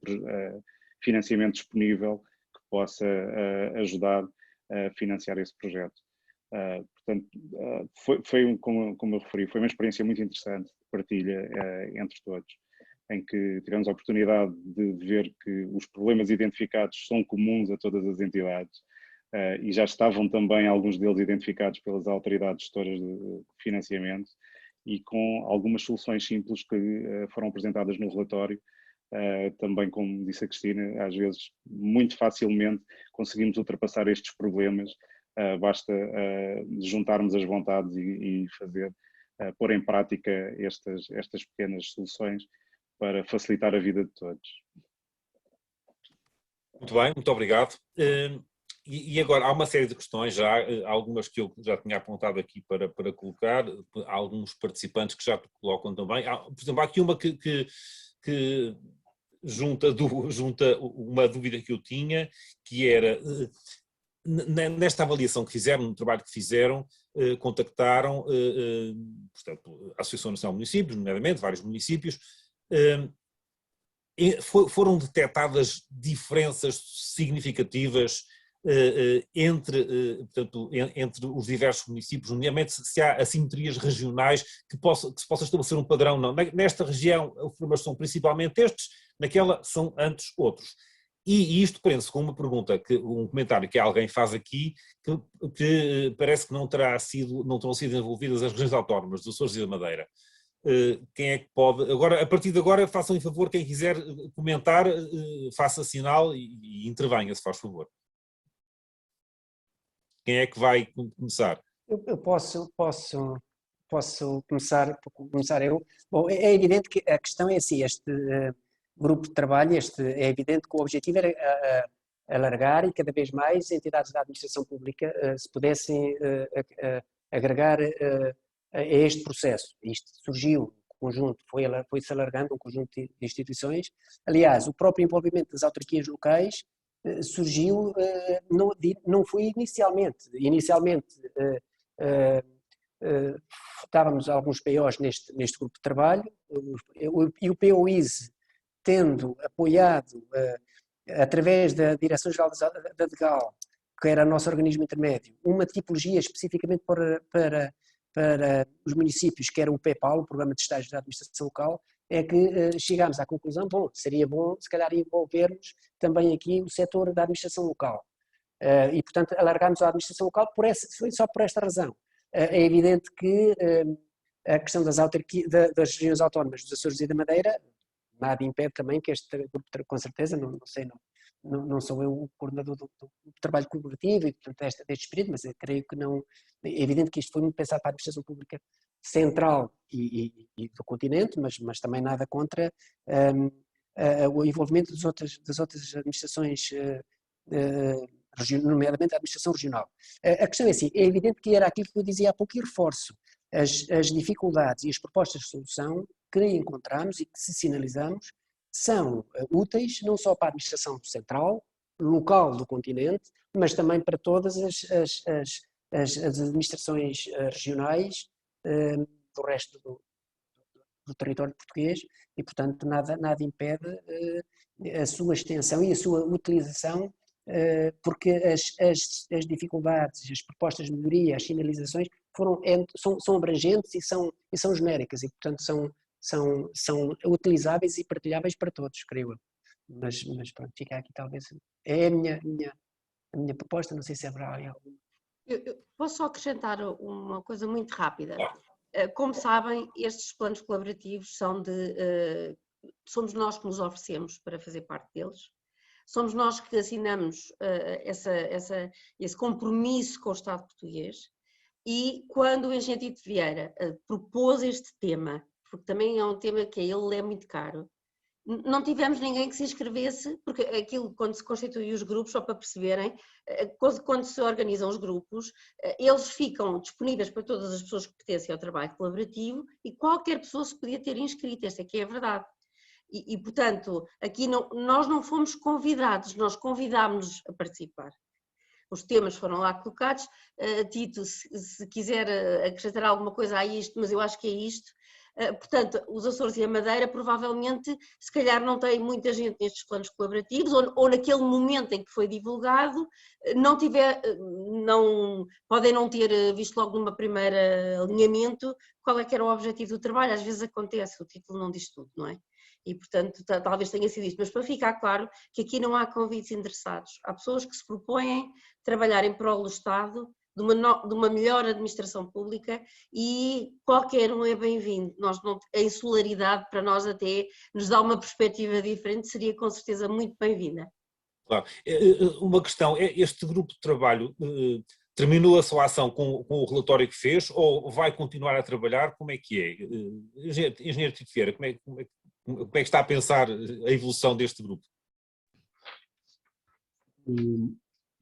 financiamento disponível que possa ajudar a financiar esse projeto. Portanto, como eu referi, foi uma experiência muito interessante de partilha entre todos, em que tivemos a oportunidade de ver que os problemas identificados são comuns a todas as entidades e já estavam também alguns deles identificados pelas autoridades gestoras de financiamento, e com algumas soluções simples que foram apresentadas no relatório, também, como disse a Cristina, às vezes muito facilmente conseguimos ultrapassar estes problemas. Basta juntarmos as vontades e pôr em prática estas pequenas soluções para facilitar a vida de todos. Muito bem, muito obrigado. E agora, há uma série de questões já, algumas que eu já tinha apontado aqui para colocar, há alguns participantes que já colocam também. Por exemplo, há aqui uma que junta uma dúvida que eu tinha, que era, nesta avaliação que fizeram, no trabalho que fizeram, contactaram, portanto, a Associação Nacional de Municípios, nomeadamente, vários municípios, foram detectadas diferenças significativas entre os diversos municípios, nomeadamente se há assimetrias regionais que se possa estabelecer um padrão. Não. Nesta região os problemas são principalmente estes, naquela são antes outros. E isto prende-se com uma pergunta, um comentário que alguém faz aqui, que parece que não terão sido envolvidas as regiões autónomas dos Açores e da Madeira. Quem é que pode... Agora, a partir de agora, façam em favor, quem quiser comentar, faça sinal e intervenha, se faz favor. Quem é que vai começar? Eu posso começar eu. Bom, é evidente que a questão é assim, este grupo de trabalho, é evidente que o objetivo era alargar e cada vez mais entidades da administração pública se pudessem agregar a este processo. Isto surgiu, conjunto, foi-se alargando um conjunto de instituições. Aliás, o próprio envolvimento das autarquias locais surgiu, não foi inicialmente. Inicialmente estávamos alguns POs neste grupo de trabalho, e o POISE, tendo apoiado através da Direção-Geral da DGAL, que era o nosso organismo intermédio, uma tipologia especificamente para os municípios, que era o PEPAL, o Programa de Estágios da Administração Local, é que chegámos à conclusão, bom, seria bom se calhar envolvermos também aqui o setor da administração local. E, portanto, alargámos a administração local foi só por esta razão. É evidente que a questão das regiões autónomas dos Açores e da Madeira, nada impede também que este grupo, com certeza, não sei, não sou eu o coordenador do trabalho colaborativo e, portanto, deste espírito, mas eu creio que não. É evidente que isto foi muito pensado para a administração pública central e do continente, mas também nada contra o envolvimento das outras administrações, nomeadamente a administração regional. A questão é assim, é evidente que era aquilo que eu dizia há pouco e reforço, as dificuldades e as propostas de solução que encontramos e que se sinalizamos são úteis não só para a administração central, local do continente, mas também para todas as administrações regionais do resto do território português e, portanto, nada impede a sua extensão e a sua utilização, porque as dificuldades, as propostas de melhoria, as sinalizações são abrangentes e são genéricas e, portanto, são utilizáveis e partilháveis para todos, creio eu. Mas pronto, fica aqui talvez. É a minha proposta, não sei se haverá alguma. Eu posso só acrescentar uma coisa muito rápida. Como sabem, estes planos colaborativos somos nós que nos oferecemos para fazer parte deles. Somos nós que assinamos esse compromisso com o Estado português e quando o engenheiro Tito Vieira propôs este tema, porque também é um tema que a ele é muito caro, não tivemos ninguém que se inscrevesse, porque aquilo, quando se constituem os grupos, só para perceberem, quando se organizam os grupos, eles ficam disponíveis para todas as pessoas que pertencem ao trabalho colaborativo e qualquer pessoa se podia ter inscrito, esta aqui é a verdade. E portanto, aqui nós não fomos convidados, nós convidámos-nos a participar. Os temas foram lá colocados. Tito, se quiser acrescentar alguma coisa a isto, mas eu acho que é isto. Portanto, os Açores e a Madeira provavelmente, se calhar não tem muita gente nestes planos colaborativos ou naquele momento em que foi divulgado, podem não ter visto logo numa primeira alinhamento qual é que era o objetivo do trabalho. Às vezes acontece, o título não diz tudo, não é? E, portanto, talvez tenha sido isto, mas para ficar claro que aqui não há convites interessados. Há pessoas que se propõem trabalhar em prol do Estado, de uma melhor administração pública e qualquer um é bem-vindo. A insularidade para nós até nos dá uma perspectiva diferente, seria com certeza muito bem-vinda. Claro. Uma questão, este grupo de trabalho terminou a sua ação com o relatório que fez ou vai continuar a trabalhar? Como é que é? Engenheiro Tito Vieira, como é que está a pensar a evolução deste grupo?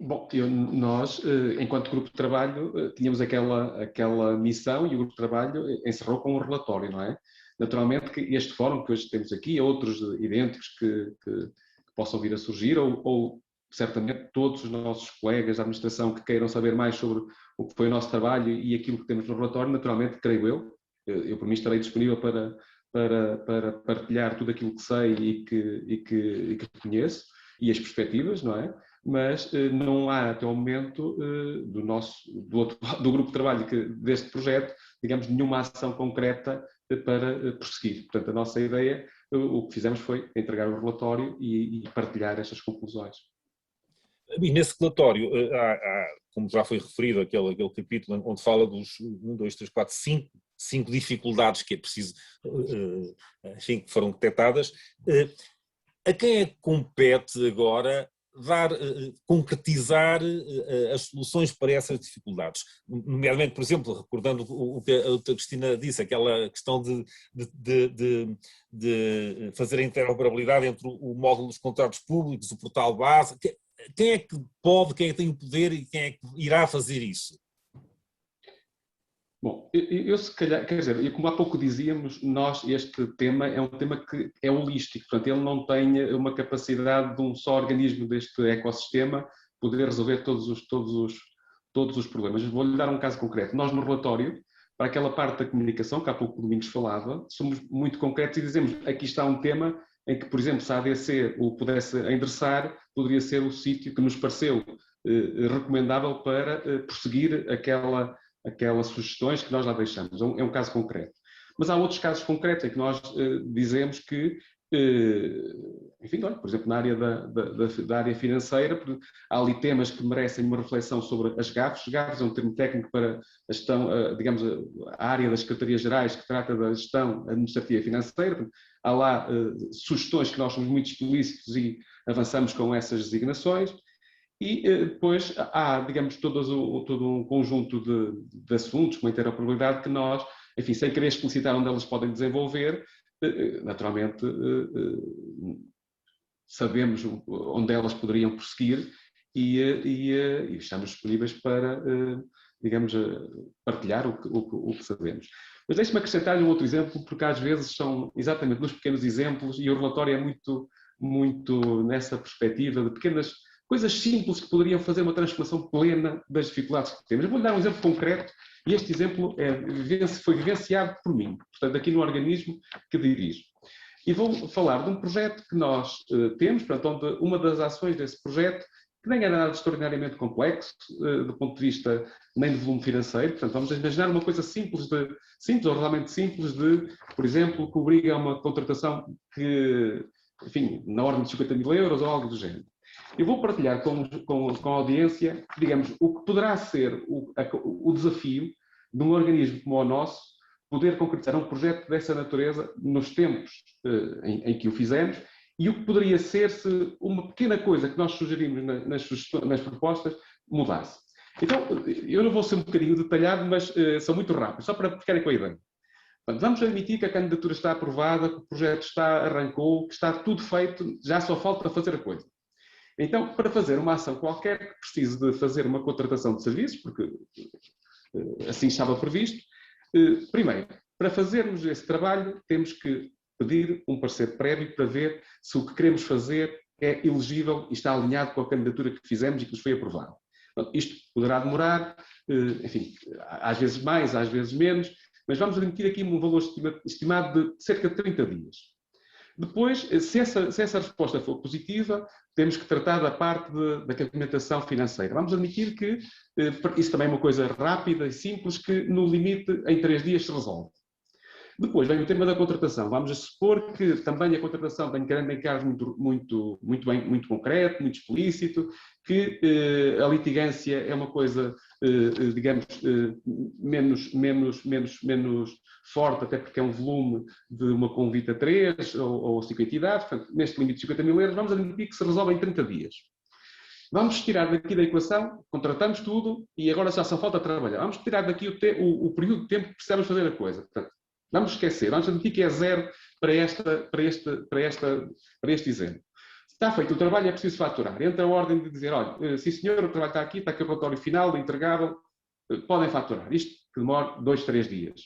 Bom, nós, enquanto grupo de trabalho, tínhamos aquela missão e o grupo de trabalho encerrou com um relatório, não é? Naturalmente que este fórum que hoje temos aqui, outros idênticos que possam vir a surgir, ou certamente todos os nossos colegas da administração que queiram saber mais sobre o que foi o nosso trabalho e aquilo que temos no relatório, naturalmente, creio eu por mim estarei disponível para partilhar tudo aquilo que sei e que conheço e as perspectivas, não é? Mas não há até o momento do grupo de trabalho deste projeto, digamos, nenhuma ação concreta para prosseguir. Portanto, a nossa ideia, o que fizemos foi entregar o relatório e partilhar estas conclusões. E nesse relatório, como já foi referido, aquele capítulo onde fala dos 1, 2, 3, 4, 5 dificuldades que é preciso, enfim, que foram detectadas, a quem é que compete agora concretizar as soluções para essas dificuldades? Nomeadamente, por exemplo, recordando o que a Cristina disse, aquela questão de fazer a interoperabilidade entre o módulo dos contratos públicos, o portal base. Quem é que pode, quem é que tem o poder e quem é que irá fazer isso? Bom, eu se calhar, quer dizer, e como há pouco dizíamos, este tema é um tema que é holístico, portanto ele não tem uma capacidade de um só organismo deste ecossistema poder resolver todos os problemas. Vou-lhe dar um caso concreto. Nós no relatório, para aquela parte da comunicação, que há pouco o Domingos falava, somos muito concretos e dizemos, aqui está um tema em que, por exemplo, se a ADC o pudesse endereçar, poderia ser o sítio que nos pareceu recomendável para prosseguir aquelas sugestões que nós lá deixamos. É um caso concreto. Mas há outros casos concretos em que nós dizemos que, enfim, olha, por exemplo, na área da área financeira, há ali temas que merecem uma reflexão sobre as GAFs. GAFs é um termo técnico para a gestão, digamos, a área das secretarias gerais que trata da gestão administrativa e financeira. Há lá sugestões que nós somos muito explícitos e avançamos com essas designações. E depois há, digamos, todo um conjunto de assuntos, como a interoperabilidade, que nós, enfim, sem querer explicitar onde elas podem desenvolver, naturalmente sabemos onde elas poderiam prosseguir e estamos disponíveis para, digamos, partilhar o que sabemos. Mas deixe-me acrescentar-lhe um outro exemplo, porque às vezes são exatamente nos pequenos exemplos, e o relatório é muito nessa perspectiva de pequenas coisas simples que poderiam fazer uma transformação plena das dificuldades que temos. Eu vou-lhe dar um exemplo concreto, e este exemplo foi vivenciado por mim, portanto, aqui no organismo que dirijo. E vou falar de um projeto que nós temos, portanto, onde uma das ações desse projeto, que nem é nada extraordinariamente complexo, do ponto de vista nem de volume financeiro, portanto, vamos imaginar uma coisa simples ou realmente simples por exemplo, que obriga a uma contratação que, enfim, na ordem de 50 mil euros ou algo do género. Eu vou partilhar com a audiência, digamos, o que poderá ser o desafio de um organismo como o nosso poder concretizar um projeto dessa natureza nos tempos em que o fizemos, e o que poderia ser se uma pequena coisa que nós sugerimos nas propostas mudasse. Então, eu não vou ser um bocadinho detalhado, mas sou muito rápido, só para ficarem com a ideia. Portanto, vamos admitir que a candidatura está aprovada, que o projeto arrancou, que está tudo feito, já só falta fazer a coisa. Então, para fazer uma ação qualquer que precise de fazer uma contratação de serviços, porque assim estava previsto, primeiro, para fazermos esse trabalho, temos que pedir um parecer prévio para ver se o que queremos fazer é elegível e está alinhado com a candidatura que fizemos e que nos foi aprovada. Isto poderá demorar, enfim, às vezes mais, às vezes menos, mas vamos admitir aqui um valor estimado de cerca de 30 dias. Depois, se essa resposta for positiva, temos que tratar da parte da complementação financeira. Vamos admitir que isso também é uma coisa rápida e simples, que no limite em 3 dias se resolve. Depois vem o tema da contratação. Vamos supor que também a contratação tem grande encargo muito concreto, muito explícito, que a litigância é uma coisa, digamos, menos forte, até porque é um volume de uma convite a 3 ou 5 entidades, portanto, neste limite de 50 mil euros, vamos admitir que se resolve em 30 dias. Vamos tirar daqui da equação, contratamos tudo e agora já só falta trabalhar. Vamos tirar daqui o período de tempo que precisamos fazer a coisa. Portanto, vamos esquecer, vamos admitir que é 0 para este exemplo. Está feito o trabalho, é preciso faturar. Entra a ordem de dizer, olha, sim senhor, o trabalho está aqui o relatório final, entregável, podem faturar. Isto que demora 2, 3 dias.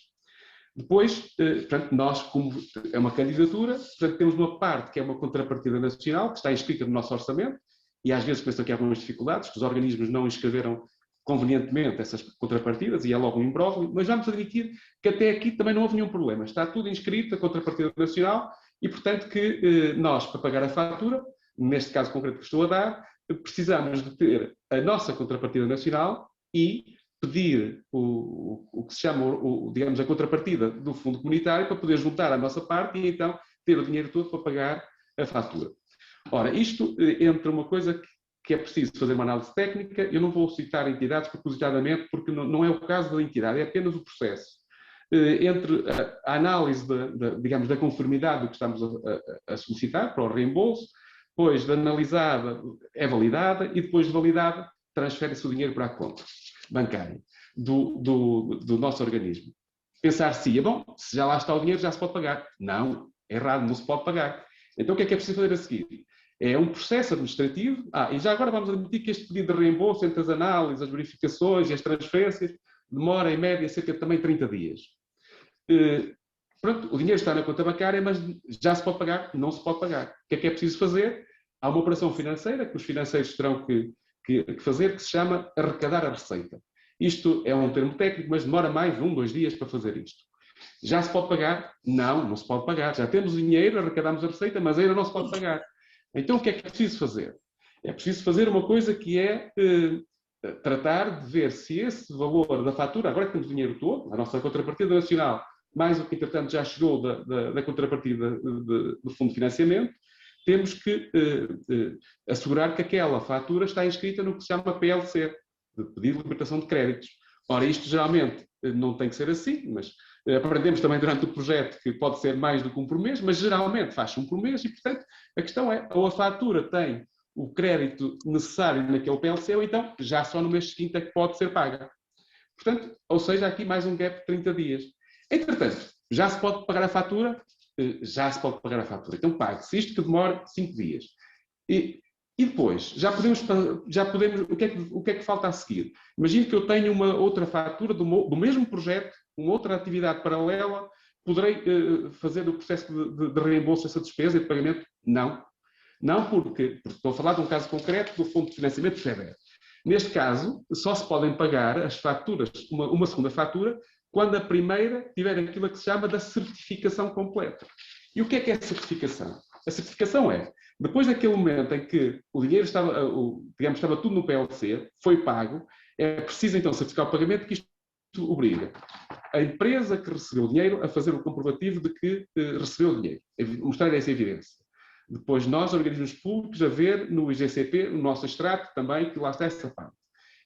Depois, portanto, nós, como é uma candidatura, portanto, temos uma parte que é uma contrapartida nacional, que está inscrita no nosso orçamento, e às vezes penso que há algumas dificuldades, que os organismos não inscreveram convenientemente essas contrapartidas, e é logo um imbróglio, mas vamos admitir que até aqui também não houve nenhum problema. Está tudo inscrito, a contrapartida nacional, e portanto que nós, para pagar a fatura, neste caso concreto que estou a dar, precisamos de ter a nossa contrapartida nacional e pedir o que se chama, digamos, a contrapartida do fundo comunitário para poder juntar a nossa parte e então ter o dinheiro todo para pagar a fatura. Ora, isto entra uma coisa que é preciso fazer uma análise técnica. Eu não vou citar entidades propositadamente porque não é o caso da entidade, é apenas o processo. Entre a análise, digamos, da conformidade do que estamos a solicitar para o reembolso, depois de analisada é validada e depois de validada transfere-se o dinheiro para a conta bancária do nosso organismo. Pensar-se, bom, se já lá está o dinheiro já se pode pagar. Não, é errado, não se pode pagar. Então o que é preciso fazer a seguir? É um processo administrativo. E já agora vamos admitir que este pedido de reembolso, entre as análises, as verificações e as transferências, demora em média cerca de também 30 dias. Pronto, o dinheiro está na conta bancária, mas já se pode pagar? Não se pode pagar. O que é preciso fazer? Há uma operação financeira que os financeiros terão que fazer, que se chama arrecadar a receita. Isto é um termo técnico, mas demora mais 1, 2 dias para fazer isto. Já se pode pagar? Não, não se pode pagar. Já temos o dinheiro, arrecadamos a receita, mas ainda não se pode pagar. Então o que é preciso fazer? É preciso fazer uma coisa que é tratar de ver se esse valor da fatura, agora que temos o dinheiro todo, a nossa contrapartida nacional, mais o que entretanto já chegou da contrapartida do Fundo de Financiamento, temos que assegurar que aquela fatura está inscrita no que se chama PLC, de Pedido de Libertação de Créditos. Ora, isto geralmente não tem que ser assim, mas aprendemos também durante o projeto que pode ser mais do que um por mês, mas geralmente faz um por mês e, portanto, a questão é, ou a fatura tem o crédito necessário naquele PLC, ou então já só no mês seguinte é que pode ser paga. Portanto, ou seja, aqui mais um gap de 30 dias. Entretanto, já se pode pagar a fatura? Já se pode pagar a fatura. Então pague-se isto que demora 5 dias. E depois, já podemos, o que é que falta a seguir? Imagino que eu tenho uma outra fatura do mesmo projeto, uma outra atividade paralela, poderei fazer o processo de reembolso dessa despesa e de pagamento? Não. Não porque estou a falar de um caso concreto do Fundo de Financiamento FEDER. Neste caso, só se podem pagar as faturas, uma segunda fatura, quando a primeira tiver aquilo que se chama da certificação completa. E o que é a certificação? A certificação é, depois daquele momento em que o dinheiro estava tudo no PLC, foi pago, é preciso então certificar o pagamento, que isto obriga a empresa que recebeu o dinheiro a fazer o comprovativo de que recebeu o dinheiro, mostrar essa evidência. Depois nós, organismos públicos, a ver no IGCP, no nosso extrato também, que lá está essa parte.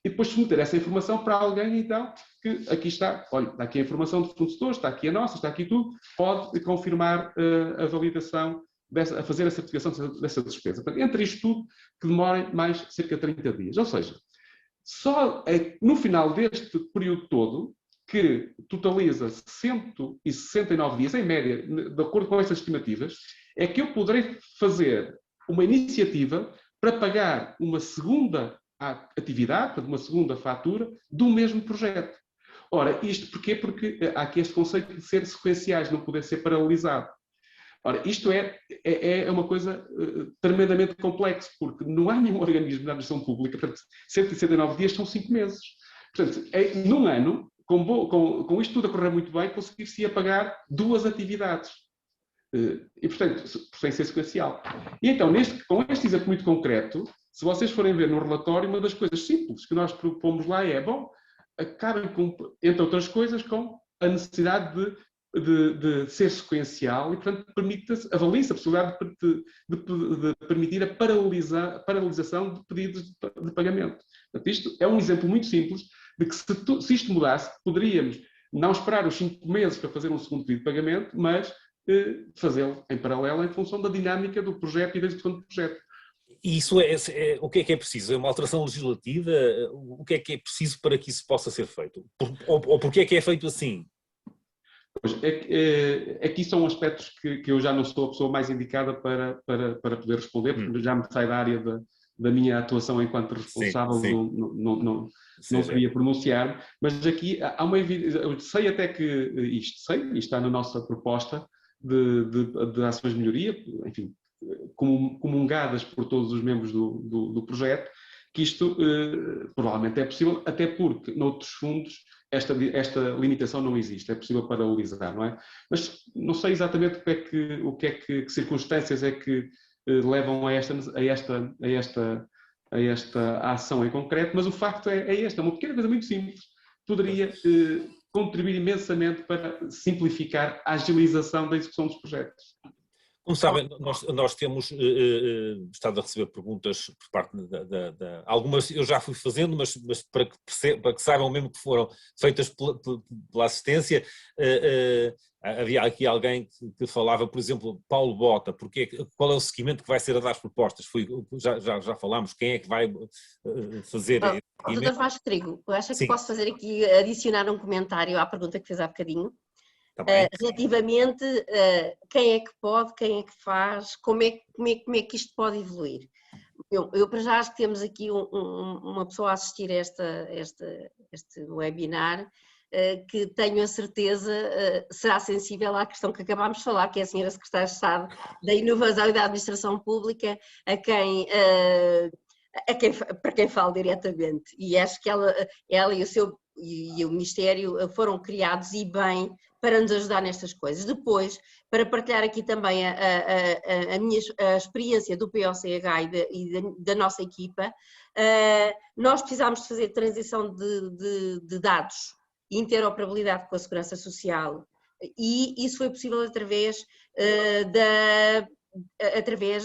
E depois submeter essa informação para alguém, então, que aqui está, olha, está aqui a informação do fornecedor, está aqui a nossa, está aqui tudo, pode confirmar a validação, a fazer a certificação dessa despesa. Portanto, entre isto tudo, que demora mais cerca de 30 dias. Ou seja, só no final deste período todo, que totaliza 169 dias, em média, de acordo com essas estimativas, é que eu poderei fazer uma iniciativa para pagar uma segunda atividade, uma segunda fatura do mesmo projeto. Ora, isto porquê? Porque há aqui este conceito de ser sequenciais, não poder ser paralelizado. Ora, isto é uma coisa tremendamente complexa, porque não há nenhum organismo da administração pública, portanto, 169 dias são 5 meses. Portanto, num ano, com isto tudo a correr muito bem, conseguir-se pagar 2 atividades. E, portanto, sem ser sequencial. E então, com este exemplo muito concreto, se vocês forem ver no relatório, uma das coisas simples que nós propomos lá é, acabem com, entre outras coisas, com a necessidade de ser sequencial e, portanto, avalie-se a possibilidade de permitir a paralisação de pedidos de pagamento. Portanto, isto é um exemplo muito simples de que se isto mudasse, poderíamos não esperar os 5 meses para fazer um segundo pedido de pagamento, mas fazê-lo em paralelo em função da dinâmica do projeto e da execução do projeto. E isso o que é preciso? É uma alteração legislativa? O que é preciso para que isso possa ser feito? Ou porquê é que é feito assim? Pois, aqui são aspectos que eu já não sou a pessoa mais indicada para poder responder, porque já me sai da área da minha atuação enquanto responsável, sim. Não queria pronunciar, mas aqui há uma evidência, eu sei até que isto está na nossa proposta de ações de melhoria, enfim, comungadas por todos os membros do projeto, que isto provavelmente é possível, até porque noutros fundos esta limitação não existe, é possível paralelizar, não é? Mas não sei exatamente que circunstâncias é que levam a esta ação em concreto, mas o facto é uma pequena coisa muito simples, poderia contribuir imensamente para simplificar a agilização da execução dos projetos. Como sabem, nós temos estado a receber perguntas por parte algumas eu já fui fazendo, mas para que saibam mesmo que foram feitas pela assistência, havia aqui alguém que falava, por exemplo, Paulo Bota, qual é o seguimento que vai ser a dar as propostas? Já falámos, quem é que vai fazer? Doutor Vasco Trigo, eu acho que posso fazer aqui, adicionar um comentário à pergunta que fez há bocadinho. Relativamente quem é que pode, quem é que faz, como é que isto pode evoluir. Eu para já acho que temos aqui uma pessoa a assistir a este webinar que tenho a certeza será sensível à questão que acabámos de falar, que é a senhora Secretária de Estado da Inovação e da Administração Pública, para quem falo diretamente. E acho que ela e o Ministério foram criados e bem para nos ajudar nestas coisas. Depois, para partilhar aqui também a experiência do POCH da nossa equipa, nós precisámos de fazer transição de dados e interoperabilidade com a Segurança Social, e isso foi possível através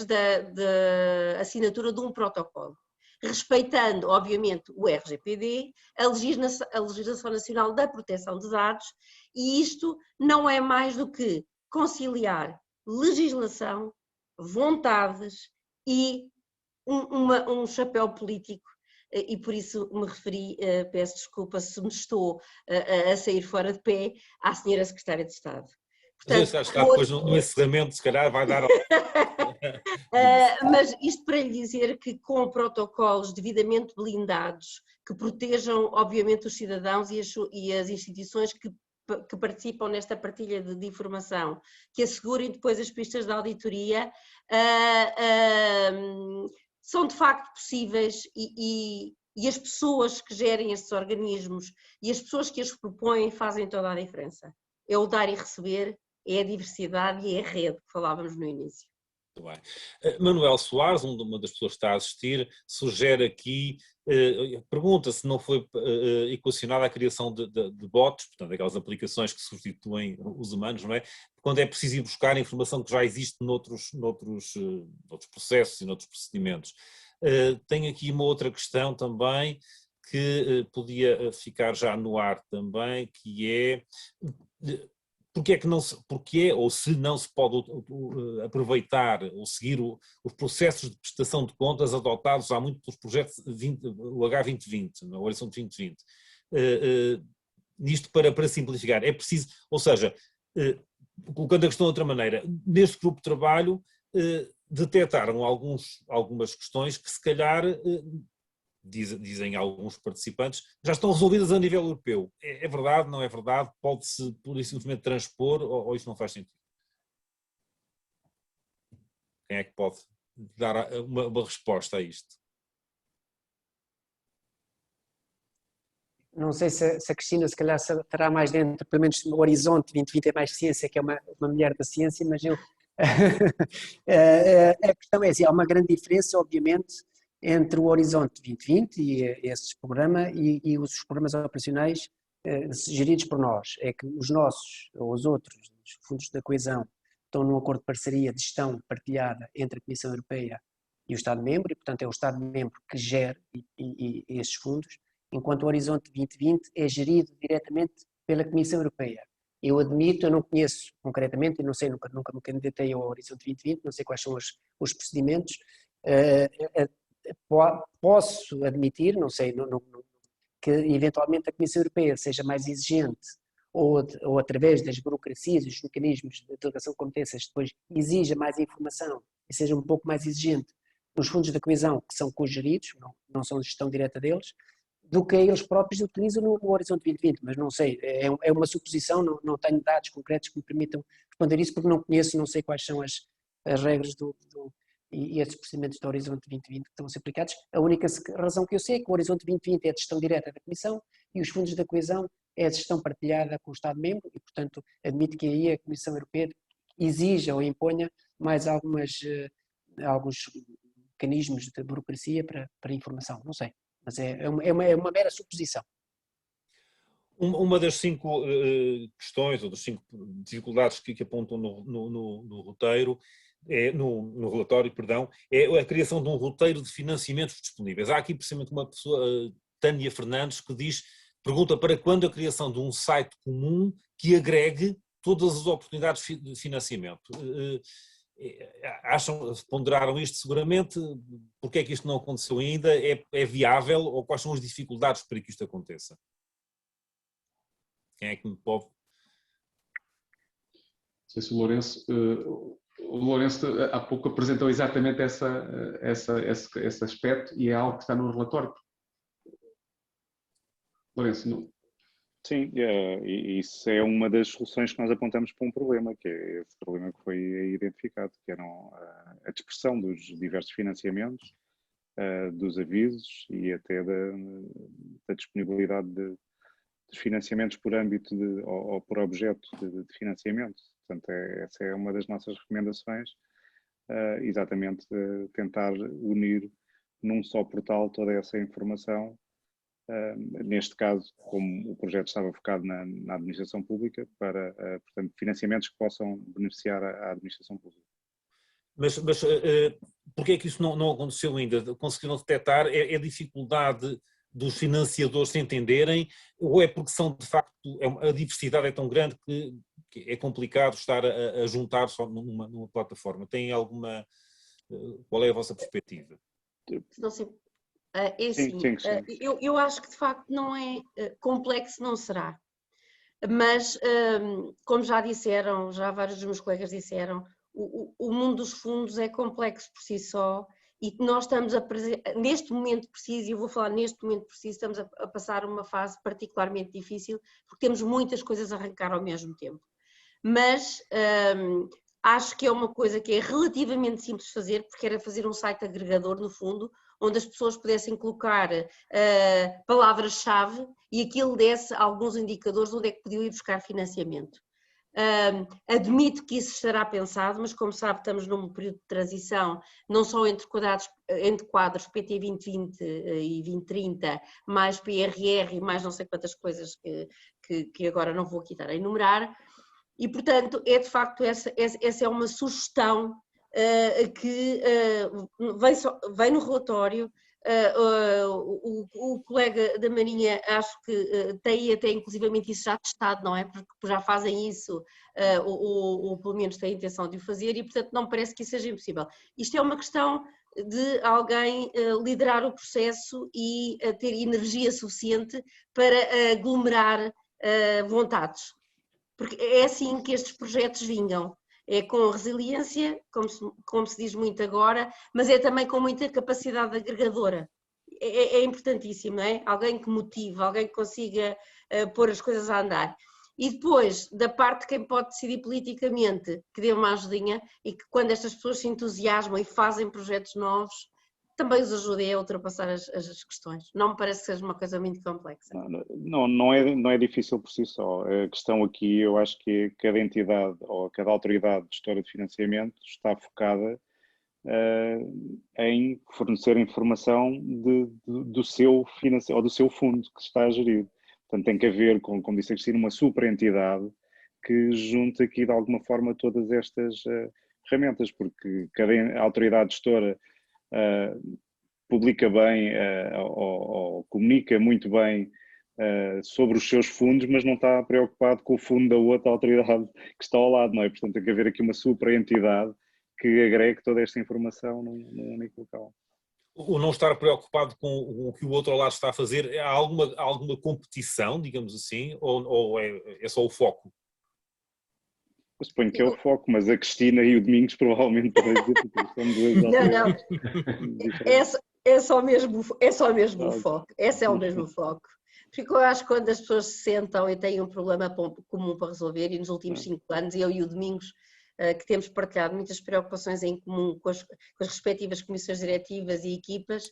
da assinatura de um protocolo, respeitando, obviamente, o RGPD, a legislação nacional da proteção de dados, e isto não é mais do que conciliar legislação, vontades e um chapéu político, e por isso me referi, peço desculpa se me estou a sair fora de pé, à senhora Secretária de Estado. Portanto, acho que depois no encerramento, se calhar, vai dar... Mas isto para lhe dizer que com protocolos devidamente blindados, que protejam, obviamente, os cidadãos e as instituições que participam nesta partilha de informação, que assegurem depois as pistas de auditoria, são de facto possíveis, e as pessoas que gerem estes organismos e as pessoas que os propõem fazem toda a diferença. É o dar e receber, é a diversidade e é a rede que falávamos no início. Muito bem. Manuel Soares, uma das pessoas que está a assistir, sugere aqui, pergunta se não foi equacionada a criação de bots, portanto, aquelas aplicações que substituem os humanos, não é? Quando é preciso ir buscar a informação que já existe noutros processos e noutros procedimentos. Tenho aqui uma outra questão também, que podia ficar já no ar também, que é... Porquê ou se não se pode aproveitar ou seguir os processos de prestação de contas adotados há muito pelos projetos o H2020, o Horizonte 2020. Nisto para simplificar, é preciso, ou seja, colocando a questão de outra maneira, neste grupo de trabalho detectaram algumas questões que se calhar... Dizem alguns participantes, já estão resolvidas a nível europeu. É verdade, não é verdade? Pode-se simplesmente transpor ou isto não faz sentido? Quem é que pode dar uma resposta a isto? Não sei se a Cristina se calhar estará mais dentro, pelo menos no Horizonte 2020 é mais ciência, que é uma mulher da ciência, mas eu... a questão é assim, há uma grande diferença, obviamente, entre o Horizonte 2020 e esses programas e os programas operacionais geridos por nós. É que os nossos, ou os outros, os fundos da coesão, estão num acordo de parceria de gestão partilhada entre a Comissão Europeia e o Estado-membro, e portanto é o Estado-membro que gera esses fundos, enquanto o Horizonte 2020 é gerido diretamente pela Comissão Europeia. Eu admito, eu não conheço concretamente, e não sei, nunca me candidatei ao Horizonte 2020, não sei quais são os procedimentos. Posso admitir, não sei, que eventualmente a Comissão Europeia seja mais exigente ou através das burocracias, dos mecanismos de delegação de competências, depois exija mais informação e seja um pouco mais exigente nos fundos da coesão, que são cogeridos, não são gestão direta deles, do que eles próprios utilizam no Horizonte 2020, mas não sei, é uma suposição, não tenho dados concretos que me permitam responder isso, porque não conheço, não sei quais são as regras e esses procedimentos do Horizonte 2020 que estão a ser aplicados. A única razão que eu sei é que o Horizonte 2020 é a gestão direta da Comissão e os fundos da coesão é a gestão partilhada com o Estado-membro e, portanto, admito que aí a Comissão Europeia exija ou imponha mais alguns mecanismos de burocracia para informação, não sei, mas é uma mera suposição. Uma das 5 questões, ou das 5 dificuldades que apontam no roteiro, no relatório, perdão, é a criação de um roteiro de financiamentos disponíveis. Há aqui precisamente uma pessoa, Tânia Fernandes, que pergunta para quando a criação de um site comum que agregue todas as oportunidades de financiamento. Ponderaram isto seguramente, porque é que isto não aconteceu ainda, é viável ou quais são as dificuldades para que isto aconteça? Quem é que me pode... Não sei se o Lourenço há pouco apresentou exatamente esse aspecto e é algo que está no relatório. Lourenço, não? Sim, e isso é uma das soluções que nós apontamos para um problema, que é esse problema que foi identificado, que eram a dispersão dos diversos financiamentos, dos avisos e até da disponibilidade de financiamentos por âmbito ou por objeto de financiamento. Portanto, essa é uma das nossas recomendações, exatamente tentar unir num só portal toda essa informação, neste caso, como o projeto estava focado na administração pública, para, portanto, financiamentos que possam beneficiar a administração pública. Mas porquê é que isso não aconteceu ainda? Conseguiram detectar? É dificuldade dos financiadores se entenderem, ou é porque são, de facto, a diversidade é tão grande que é complicado estar a juntar só numa plataforma? Tem alguma... Qual é a vossa perspectiva? Não sei. É assim, eu acho que de facto não é complexo, não será. Mas, como já disseram, já vários dos meus colegas disseram, o mundo dos fundos é complexo por si só e nós estamos neste momento preciso, e eu vou falar neste momento preciso, estamos a passar uma fase particularmente difícil porque temos muitas coisas a arrancar ao mesmo tempo. Mas acho que é uma coisa que é relativamente simples de fazer, porque era fazer um site agregador, no fundo, onde as pessoas pudessem colocar palavras-chave e aquilo desse alguns indicadores onde é que podiam ir buscar financiamento. Admito que isso estará pensado, mas como sabe estamos num período de transição, não só entre quadros PT 2020 e 2030, mais PRR e mais não sei quantas coisas que agora não vou aqui estar a enumerar, e portanto é de facto essa é uma sugestão que vem no relatório. O colega da Marinha acho que tem até inclusivamente isso já testado, não é? Porque já fazem isso, ou pelo menos têm a intenção de o fazer, e portanto não me parece que isso seja impossível. Isto é uma questão de alguém liderar o processo e ter energia suficiente para aglomerar vontades, porque é assim que estes projetos vingam. É com resiliência, como se diz muito agora, mas é também com muita capacidade agregadora. É importantíssimo, não é? Alguém que motive, alguém que consiga pôr as coisas a andar. E depois, da parte de quem pode decidir politicamente, que dê uma ajudinha e que quando estas pessoas se entusiasmam e fazem projetos novos, também os ajude a ultrapassar as questões. Não me parece que seja uma coisa muito complexa. Não é difícil por si só. A questão aqui, eu acho que cada entidade ou cada autoridade de gestora de financiamento está focada em fornecer informação do seu financiamento ou do seu fundo que está a gerir. Portanto, tem que haver, como disse a Cristina, uma super entidade que junte aqui de alguma forma todas estas ferramentas, porque cada autoridade gestora publica bem ou comunica muito bem sobre os seus fundos, mas não está preocupado com o fundo da outra autoridade que está ao lado, não é? Portanto, tem que haver aqui uma super entidade que agregue toda esta informação num único local. O não estar preocupado com o que o outro ao lado está a fazer, há alguma competição, digamos assim, ou é só o foco? Eu suponho que é o foco, mas a Cristina e o Domingos provavelmente podem dizer que são duas autoridades. Não. É só mesmo o foco. Esse é o mesmo foco. Porque eu acho que quando as pessoas se sentam e têm um problema comum para resolver, e nos últimos 5 anos, eu e o Domingos, que temos partilhado muitas preocupações em comum com as respectivas comissões diretivas e equipas,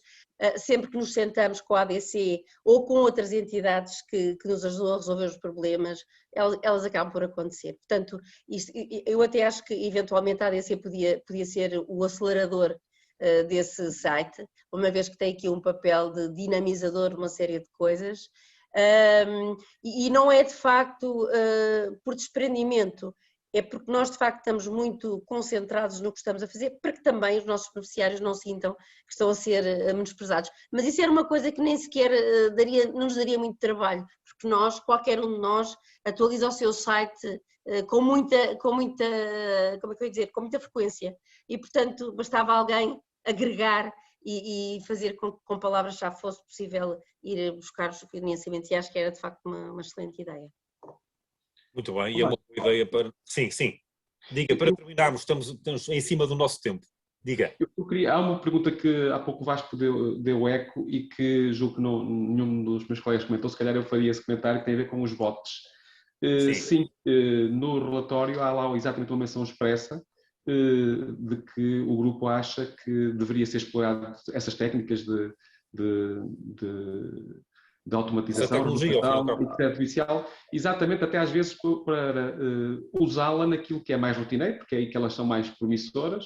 sempre que nos sentamos com a ADC ou com outras entidades que nos ajudam a resolver os problemas, elas acabam por acontecer. Portanto, eu até acho que eventualmente a ADC podia ser o acelerador desse site, uma vez que tem aqui um papel de dinamizador de uma série de coisas, e não é de facto por desprendimento, é porque nós de facto estamos muito concentrados no que estamos a fazer, para que também os nossos beneficiários não sintam que estão a ser menosprezados. Mas isso era uma coisa que nem sequer não nos daria muito trabalho, porque qualquer um de nós atualiza o seu site com muita, como é que eu ia dizer, com muita frequência, e portanto bastava alguém agregar e fazer com palavras-chave fosse possível ir buscar os financiamentos, e acho que era de facto uma excelente ideia. Muito bem, e é uma boa ideia para... Sim. Diga, para terminarmos, estamos em cima do nosso tempo. Diga. Há uma pergunta que há pouco o Vasco deu eco e que julgo que nenhum dos meus colegas comentou, se calhar eu faria esse comentário, que tem a ver com os bots. Sim, no relatório há lá exatamente uma menção expressa de que o grupo acha que deveria ser explorado essas técnicas de de automatização, inteligência artificial, exatamente até às vezes para usá-la naquilo que é mais rotineiro, porque é aí que elas são mais promissoras,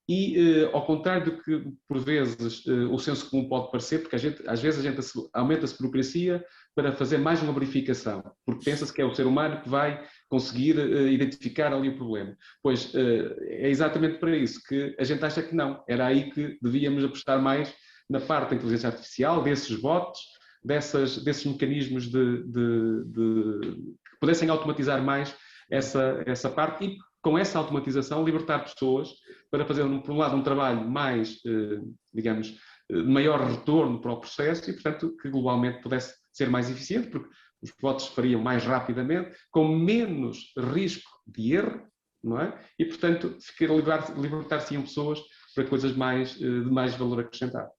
e ao contrário do que por vezes o senso comum pode parecer, porque às vezes a gente aumenta-se burocracia para fazer mais uma verificação, porque pensa-se que é o ser humano que vai conseguir identificar ali o problema. Pois é exatamente para isso que a gente acha que não, era aí que devíamos apostar mais na parte da inteligência artificial, desses bots, desses mecanismos que pudessem automatizar mais essa parte e, com essa automatização, libertar pessoas para fazer, por um lado, um trabalho mais, digamos, de maior retorno para o processo e, portanto, que globalmente pudesse ser mais eficiente, porque os bots fariam mais rapidamente, com menos risco de erro, não é? E, portanto, libertar-se-iam pessoas para coisas de mais valor acrescentado.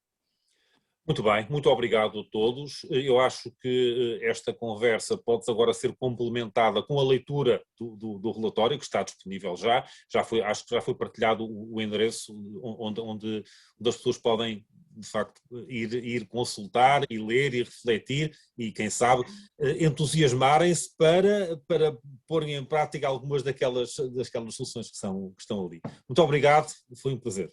Muito bem, muito obrigado a todos. Eu acho que esta conversa pode agora ser complementada com a leitura do relatório, que está disponível acho que já foi partilhado o endereço onde as pessoas podem, de facto, ir consultar e ler e refletir e, quem sabe, entusiasmarem-se para porem em prática algumas daquelas soluções que estão ali. Muito obrigado, foi um prazer.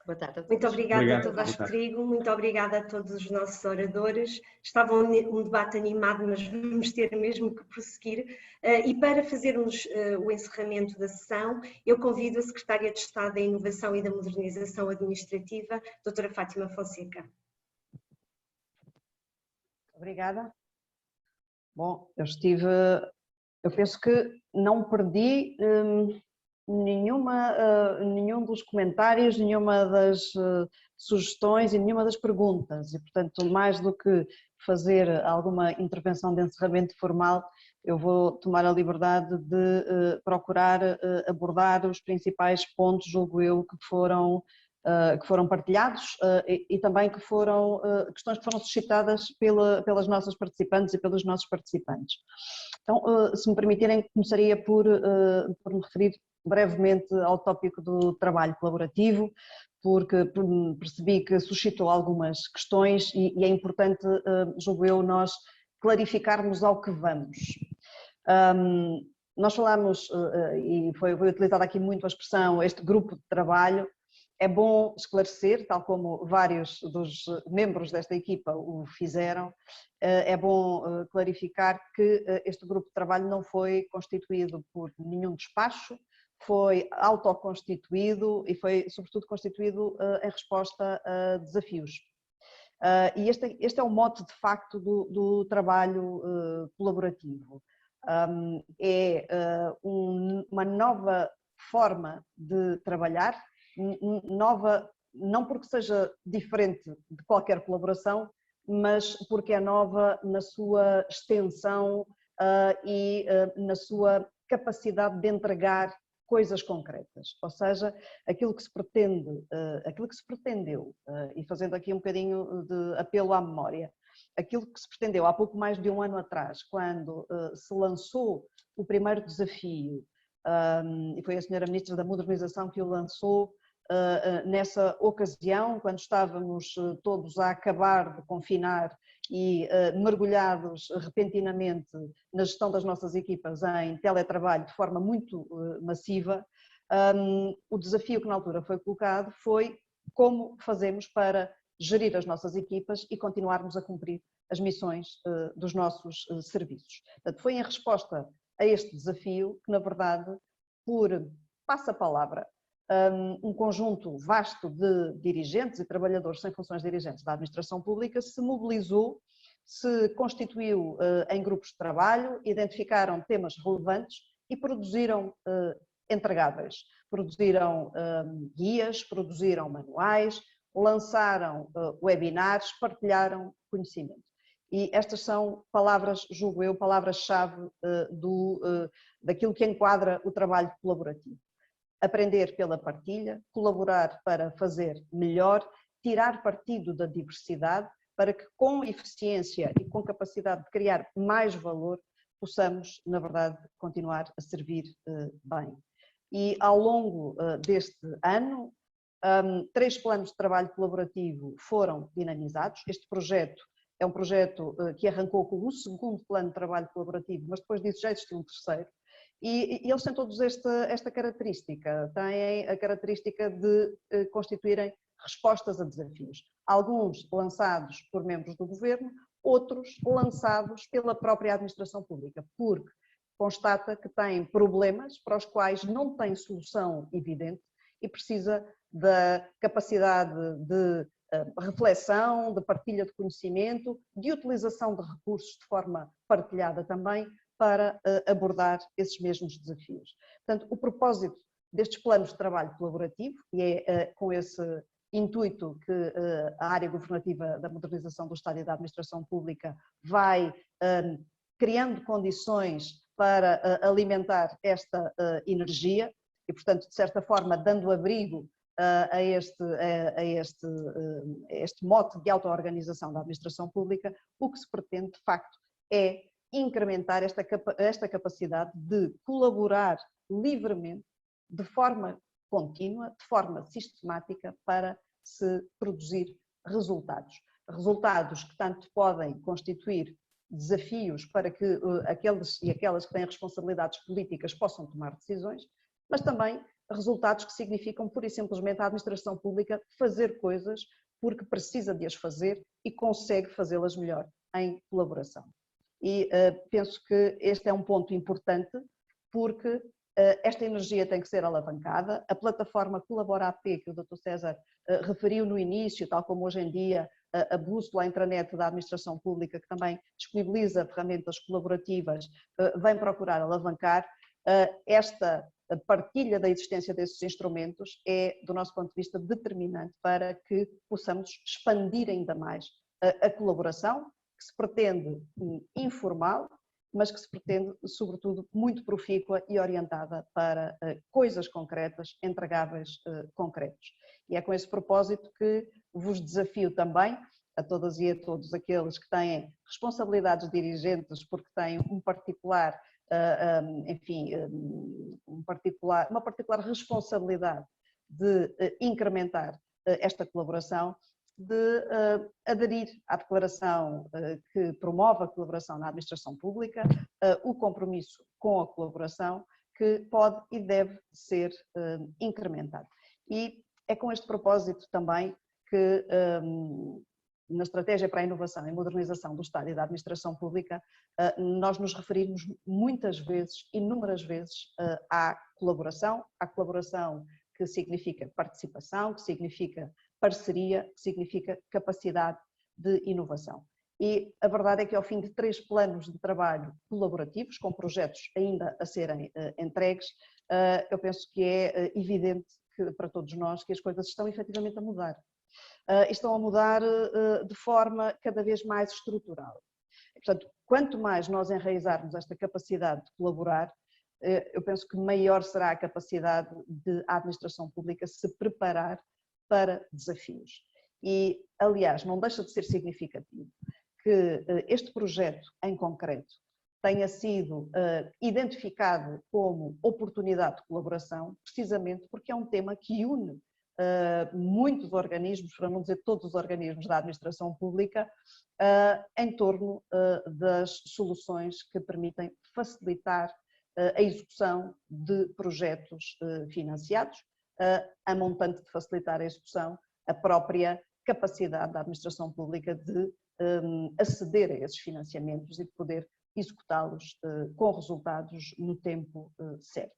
Boa tarde a todos. Muito obrigada a todas, Rodrigo, muito obrigada a todos os nossos oradores. Estava um debate animado, mas vamos ter mesmo que prosseguir. E para fazermos o encerramento da sessão, eu convido a Secretária de Estado da Inovação e da Modernização Administrativa, doutora Fátima Fonseca. Obrigada. Bom, eu penso que não perdi nenhum dos comentários, nenhuma das sugestões e nenhuma das perguntas e, portanto, mais do que fazer alguma intervenção de encerramento formal, eu vou tomar a liberdade de procurar abordar os principais pontos, julgo eu, que foram partilhados e também questões que foram suscitadas pelas nossas participantes e pelos nossos participantes. Então, se me permitirem, começaria por me referir brevemente ao tópico do trabalho colaborativo, porque percebi que suscitou algumas questões e é importante, julgo eu, nós clarificarmos ao que vamos. Nós falamos, e foi utilizada aqui muito a expressão, este grupo de trabalho. É bom esclarecer, tal como vários dos membros desta equipa o fizeram, é bom clarificar que este grupo de trabalho não foi constituído por nenhum despacho, foi autoconstituído e foi, sobretudo, constituído em resposta a desafios. E este é o mote, de facto, do trabalho colaborativo. É uma nova forma de trabalhar, nova não porque seja diferente de qualquer colaboração, mas porque é nova na sua extensão e na sua capacidade de entregar coisas concretas, ou seja, aquilo que se pretendeu, e fazendo aqui um bocadinho de apelo à memória, aquilo que se pretendeu há pouco mais de um ano atrás, quando se lançou o primeiro desafio, e foi a Sra. Ministra da Modernização que o lançou nessa ocasião, quando estávamos todos a acabar de confinar e mergulhados repentinamente na gestão das nossas equipas em teletrabalho de forma muito massiva, o desafio que na altura foi colocado foi como fazemos para gerir as nossas equipas e continuarmos a cumprir as missões dos nossos serviços. Portanto, foi em resposta a este desafio que, na verdade, passa a palavra, um conjunto vasto de dirigentes e trabalhadores sem funções dirigentes da administração pública se mobilizou, se constituiu em grupos de trabalho, identificaram temas relevantes e produziram entregáveis. Produziram guias, produziram manuais, lançaram webinars, partilharam conhecimento. E estas são palavras, julgo eu, palavras-chave daquilo que enquadra o trabalho colaborativo. Aprender pela partilha, colaborar para fazer melhor, tirar partido da diversidade, para que com eficiência e com capacidade de criar mais valor, possamos, na verdade, continuar a servir bem. E ao longo deste ano, 3 planos de trabalho colaborativo foram dinamizados. Este projeto É um projeto que arrancou com o segundo plano de trabalho colaborativo, mas depois disso já existiu um terceiro. E eles têm todos esta característica, têm a característica de constituírem respostas a desafios. Alguns lançados por membros do governo, outros lançados pela própria administração pública, porque constata que tem problemas para os quais não tem solução evidente e precisa da capacidade de reflexão, de partilha de conhecimento, de utilização de recursos de forma partilhada também, para abordar esses mesmos desafios. Portanto, o propósito destes planos de trabalho colaborativo, e é com esse intuito que a área governativa da modernização do Estado e da administração pública vai criando condições para alimentar esta energia e, portanto, de certa forma, dando abrigo a este mote de auto-organização da administração pública, o que se pretende, de facto, é incrementar esta capacidade de colaborar livremente, de forma contínua, de forma sistemática, para se produzir resultados. Resultados que tanto podem constituir desafios para que aqueles e aquelas que têm responsabilidades políticas possam tomar decisões, mas também resultados que significam pura e simplesmente a administração pública fazer coisas porque precisa de as fazer e consegue fazê-las melhor em colaboração. E penso que este é um ponto importante porque esta energia tem que ser alavancada. A plataforma Colabora-AP, que o Dr. César referiu no início, tal como hoje em dia a bússola intranet da administração pública, que também disponibiliza ferramentas colaborativas, vem procurar alavancar. Esta partilha da existência desses instrumentos é, do nosso ponto de vista, determinante para que possamos expandir ainda mais a colaboração, que se pretende informal, mas que se pretende, sobretudo, muito profícua e orientada para coisas concretas, entregáveis concretos. E é com esse propósito que vos desafio também, a todas e a todos aqueles que têm responsabilidades dirigentes, porque têm uma particular responsabilidade de incrementar esta colaboração, de aderir à declaração que promove a colaboração na administração pública, o compromisso com a colaboração que pode e deve ser incrementado. E é com este propósito também que na estratégia para a inovação e modernização do Estado e da administração pública nós nos referimos muitas vezes, inúmeras vezes, à colaboração que significa participação, que significa parceria, que significa capacidade de inovação. E a verdade é que ao fim de 3 planos de trabalho colaborativos, com projetos ainda a serem entregues, eu penso que é evidente que, para todos nós, que as coisas estão efetivamente a mudar. Estão a mudar de forma cada vez mais estrutural. Portanto, quanto mais nós enraizarmos esta capacidade de colaborar, eu penso que maior será a capacidade de a administração pública se preparar para desafios. E, aliás, não deixa de ser significativo que este projeto em concreto tenha sido identificado como oportunidade de colaboração, precisamente porque é um tema que une muitos organismos, para não dizer todos os organismos da administração pública, em torno das soluções que permitem facilitar a execução de projetos financiados, a montante de facilitar a execução, a própria capacidade da administração pública de aceder a esses financiamentos e de poder executá-los com resultados no tempo certo.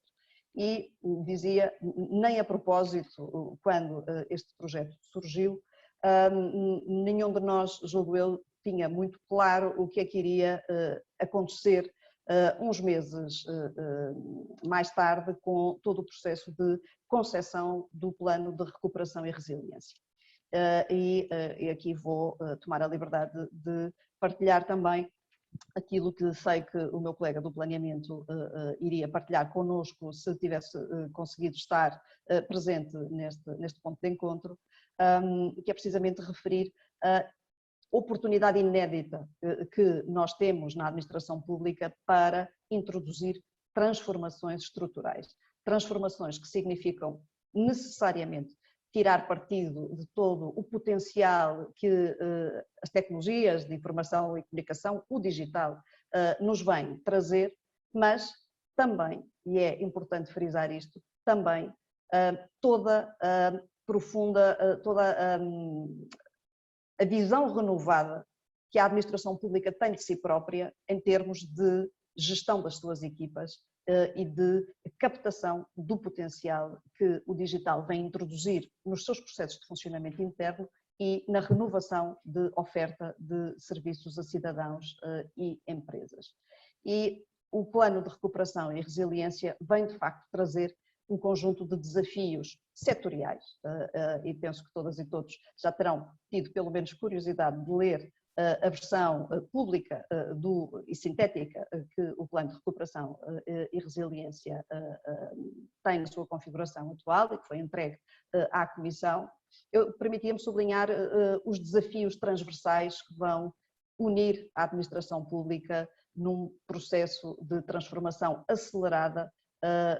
E dizia, nem a propósito, quando este projeto surgiu, nenhum de nós, julgo eu, tinha muito claro o que é que iria acontecer uns meses mais tarde com todo o processo de concepção do plano de recuperação e resiliência. E aqui vou tomar a liberdade de partilhar também aquilo que sei que o meu colega do planeamento iria partilhar connosco se tivesse conseguido estar presente neste ponto de encontro, que é precisamente referir a oportunidade inédita que nós temos na administração pública para introduzir transformações estruturais. Transformações que significam necessariamente tirar partido de todo o potencial que as tecnologias de informação e comunicação, o digital, nos vem trazer, mas também, e é importante frisar isto, também toda a profunda, toda a visão renovada que a administração pública tem de si própria em termos de gestão das suas equipas e de captação do potencial que o digital vem introduzir nos seus processos de funcionamento interno e na renovação de oferta de serviços a cidadãos e empresas. E o plano de recuperação e resiliência vem de facto trazer um conjunto de desafios setoriais e penso que todas e todos já terão tido pelo menos curiosidade de ler a versão pública e sintética que o Plano de Recuperação e Resiliência tem na sua configuração atual e que foi entregue à Comissão. Eu permitia-me sublinhar os desafios transversais que vão unir a administração pública num processo de transformação acelerada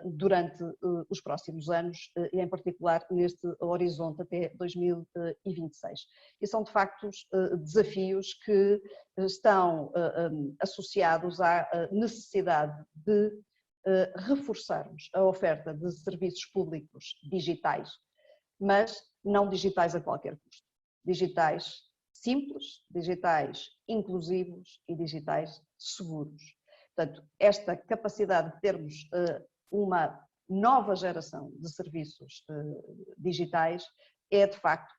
durante os próximos anos e em particular neste horizonte até 2026. E são de facto desafios que estão associados à necessidade de reforçarmos a oferta de serviços públicos digitais, mas não digitais a qualquer custo. Digitais simples, digitais inclusivos e digitais seguros. Portanto, esta capacidade de termos uma nova geração de serviços digitais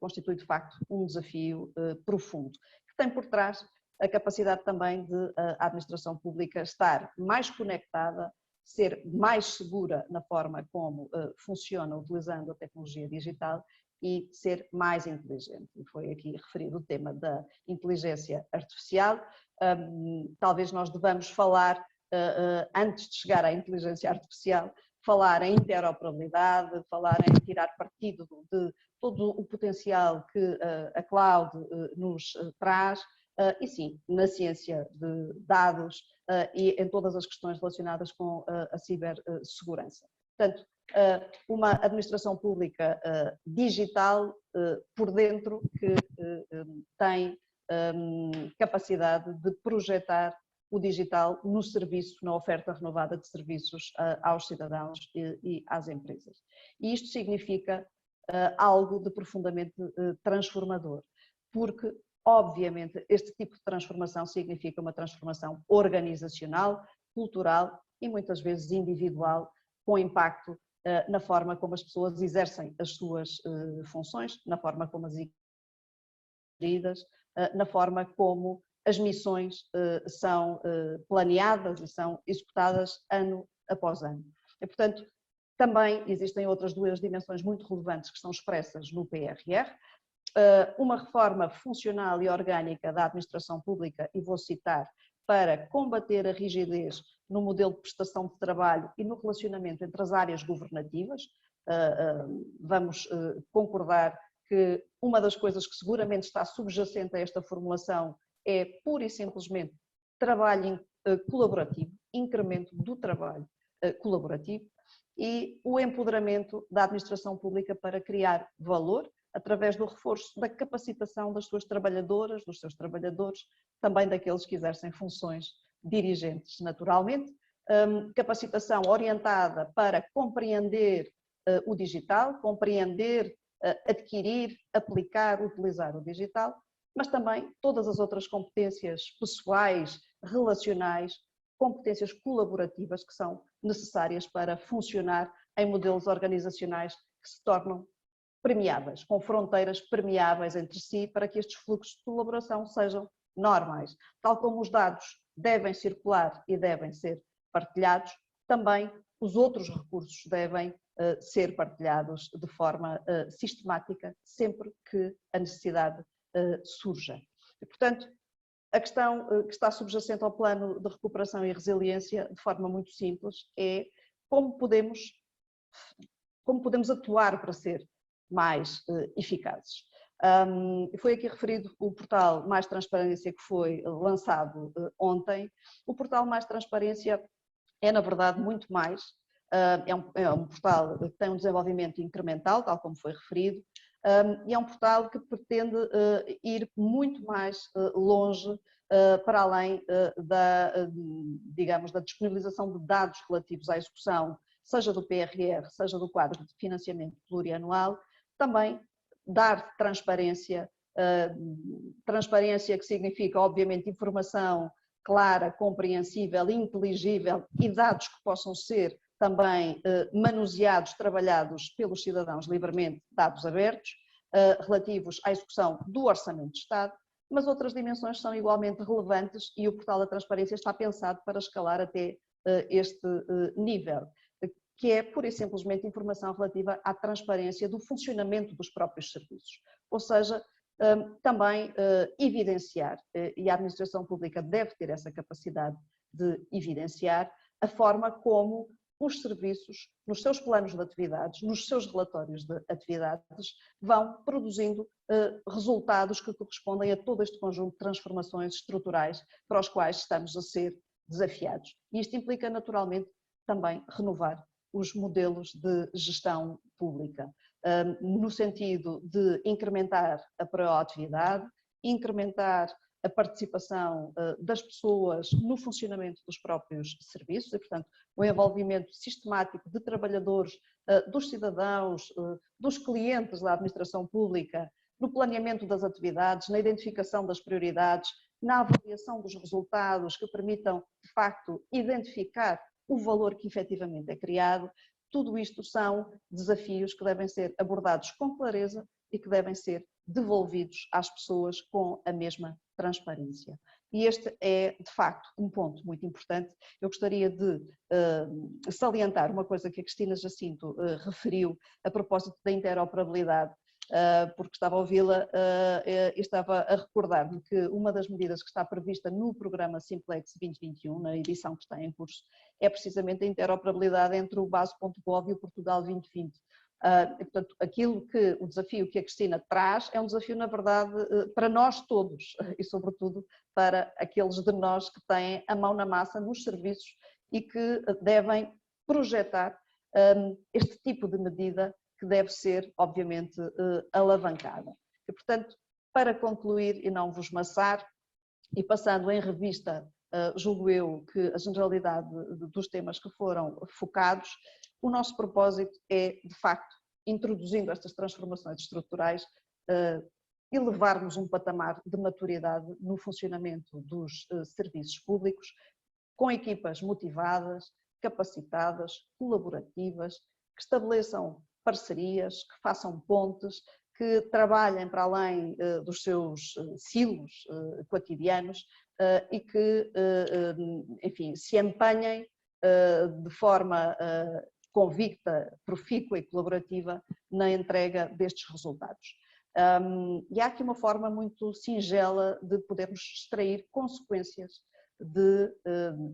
constitui de facto um desafio profundo, que tem por trás a capacidade também de a administração pública estar mais conectada, ser mais segura na forma como funciona utilizando a tecnologia digital e ser mais inteligente. E foi aqui referido o tema da inteligência artificial. Talvez nós devamos falar, antes de chegar à inteligência artificial, falar em interoperabilidade, falar em tirar partido de todo o potencial que a cloud nos traz, e sim, na ciência de dados e em todas as questões relacionadas com a cibersegurança. Portanto, uma administração pública digital por dentro que tem capacidade de projetar o digital no serviço, na oferta renovada de serviços aos cidadãos e às empresas. E isto significa algo de profundamente transformador, porque obviamente este tipo de transformação significa uma transformação organizacional, cultural e muitas vezes individual, com impacto na forma como as pessoas exercem as suas funções, na forma como as geridas, na forma como as missões são planeadas e são executadas ano após ano. E, portanto, também existem outras duas dimensões muito relevantes que estão expressas no PRR, uma reforma funcional e orgânica da administração pública, e vou citar, para combater a rigidez no modelo de prestação de trabalho e no relacionamento entre as áreas governativas. Vamos concordar que uma das coisas que seguramente está subjacente a esta formulação é pura e simplesmente trabalho colaborativo, incremento do trabalho colaborativo e o empoderamento da administração pública para criar valor através do reforço da capacitação das suas trabalhadoras, dos seus trabalhadores, também daqueles que exercem funções dirigentes, naturalmente. Capacitação orientada para compreender o digital, compreender, adquirir, aplicar, utilizar o digital, mas também todas as outras competências pessoais, relacionais, competências colaborativas que são necessárias para funcionar em modelos organizacionais que se tornam permeáveis, com fronteiras permeáveis entre si, para que estes fluxos de colaboração sejam normais. Tal como os dados devem circular e devem ser partilhados, também os outros recursos devem ser partilhados de forma sistemática, sempre que a necessidade surja. E, portanto, a questão que está subjacente ao plano de recuperação e resiliência, de forma muito simples, é como podemos atuar para ser mais eficazes. Foi aqui referido o portal Mais Transparência, que foi lançado ontem. O portal Mais Transparência é, na verdade, muito mais. É um portal que tem um desenvolvimento incremental, tal como foi referido, e é um portal que pretende ir muito mais longe para além digamos, da disponibilização de dados relativos à execução, seja do PRR, seja do quadro de financiamento plurianual, também dar transparência, transparência que significa, obviamente, informação clara, compreensível, inteligível e dados que possam ser também manuseados, trabalhados pelos cidadãos livremente, dados abertos, relativos à execução do Orçamento de Estado, mas outras dimensões são igualmente relevantes e o portal da transparência está pensado para escalar até este nível, que é pura e simplesmente informação relativa à transparência do funcionamento dos próprios serviços, ou seja, também evidenciar, e a administração pública deve ter essa capacidade de evidenciar a forma como os serviços, nos seus planos de atividades, nos seus relatórios de atividades, vão produzindo resultados que correspondem a todo este conjunto de transformações estruturais para os quais estamos a ser desafiados. E isto implica, naturalmente, também renovar os modelos de gestão pública, no sentido de incrementar a proatividade, incrementar a participação das pessoas no funcionamento dos próprios serviços e, portanto, o envolvimento sistemático de trabalhadores, dos cidadãos, dos clientes da administração pública, no planeamento das atividades, na identificação das prioridades, na avaliação dos resultados que permitam, de facto, identificar o valor que efetivamente é criado. Tudo isto são desafios que devem ser abordados com clareza e que devem ser devolvidos às pessoas com a mesma transparência. E este é, de facto, um ponto muito importante. Eu gostaria de salientar uma coisa que a Cristina Jacinto referiu a propósito da interoperabilidade, porque estava a ouvi-la e estava a recordar-me que uma das medidas que está prevista no programa Simplex 2021, na edição que está em curso, é precisamente a interoperabilidade entre o base.gov e o Portugal 2020. E, portanto, o desafio que a Cristina traz é um desafio, na verdade, para nós todos e, sobretudo, para aqueles de nós que têm a mão na massa nos serviços e que devem projetar este tipo de medida que deve ser, obviamente, alavancada. E, portanto, para concluir e não vos maçar, e passando em revista, julgo eu, que a generalidade dos temas que foram focados, o nosso propósito é, de facto, introduzindo estas transformações estruturais, elevarmos um patamar de maturidade no funcionamento dos serviços públicos, com equipas motivadas, capacitadas, colaborativas, que estabeleçam parcerias, que façam pontes, que trabalhem para além dos seus silos cotidianos e que, enfim, se empenhem de forma convicta, profícua e colaborativa na entrega destes resultados. E há aqui uma forma muito singela de podermos extrair consequências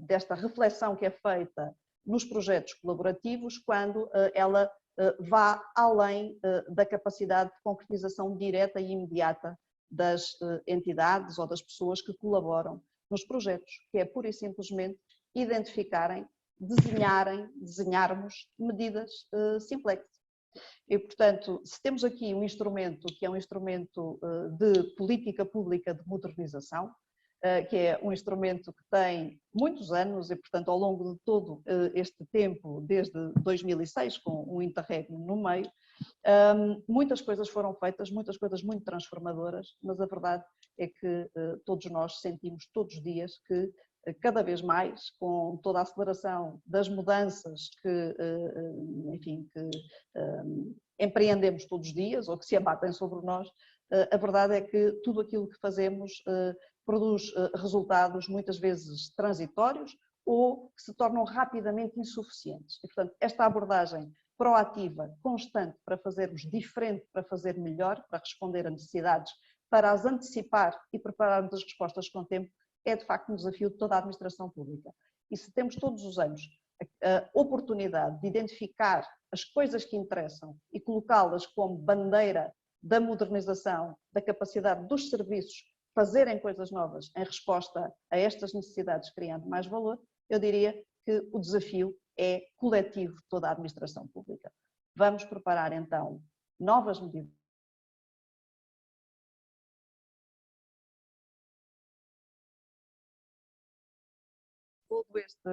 desta reflexão que é feita nos projetos colaborativos quando ela vá além da capacidade de concretização direta e imediata das entidades ou das pessoas que colaboram nos projetos, que é pura e simplesmente identificarem, desenharmos medidas simplex. E, portanto, se temos aqui um instrumento que é um instrumento de política pública de modernização, que é um instrumento que tem muitos anos e, portanto, ao longo de todo este tempo, desde 2006, com um interregno no meio, muitas coisas foram feitas, muitas coisas muito transformadoras, mas a verdade é que todos nós sentimos todos os dias que cada vez mais, com toda a aceleração das mudanças que, enfim, que empreendemos todos os dias ou que se abatem sobre nós, a verdade é que tudo aquilo que fazemos produz resultados muitas vezes transitórios ou que se tornam rapidamente insuficientes. E, portanto, esta abordagem proativa, constante, para fazermos diferente, para fazer melhor, para responder a necessidades, para as antecipar e prepararmos as respostas com tempo, é de facto um desafio de toda a administração pública. E se temos todos os anos a oportunidade de identificar as coisas que interessam e colocá-las como bandeira da modernização, da capacidade dos serviços fazerem coisas novas em resposta a estas necessidades, criando mais valor, eu diria que o desafio é coletivo de toda a administração pública. Vamos preparar então novas medidas todo este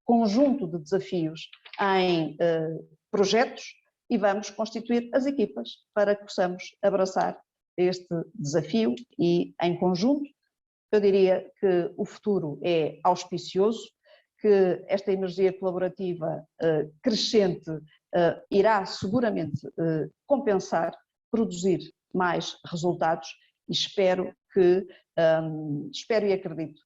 conjunto de desafios em projetos e vamos constituir as equipas para que possamos abraçar este desafio e, em conjunto, eu diria que o futuro é auspicioso, que esta energia colaborativa crescente irá seguramente compensar, produzir mais resultados e espero e acredito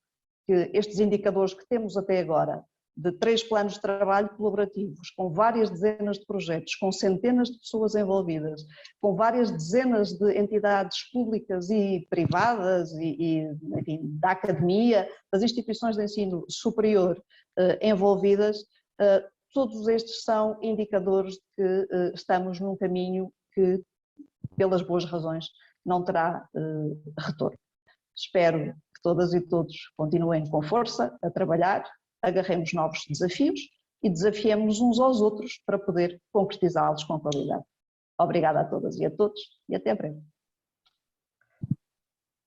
que estes indicadores que temos até agora, de 3 planos de trabalho colaborativos, com várias dezenas de projetos, com centenas de pessoas envolvidas, com várias dezenas de entidades públicas e privadas enfim, da academia, das instituições de ensino superior envolvidas, todos estes são indicadores de que estamos num caminho que, pelas boas razões, não terá retorno. Espero que todas e todos continuem com força a trabalhar, agarremos novos desafios e desafiemos uns aos outros para poder concretizá-los com qualidade. Obrigada a todas e a todos e até breve.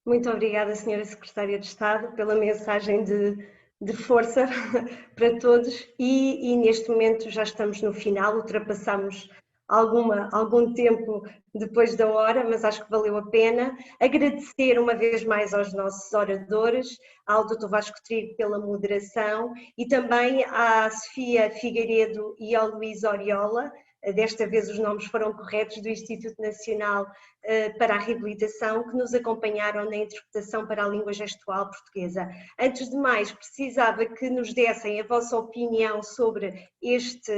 Muito obrigada, Sra. Secretária de Estado, pela mensagem de força para todos e neste momento já estamos no final, ultrapassamos algum tempo depois da hora, mas acho que valeu a pena. Agradecer uma vez mais aos nossos oradores, ao Dr. Vasco Trigo pela moderação e também à Sofia Figueiredo e ao Luís Oriola, desta vez os nomes foram corretos, do Instituto Nacional para a Reabilitação, que nos acompanharam na interpretação para a língua gestual portuguesa. Antes de mais, precisava que nos dessem a vossa opinião sobre este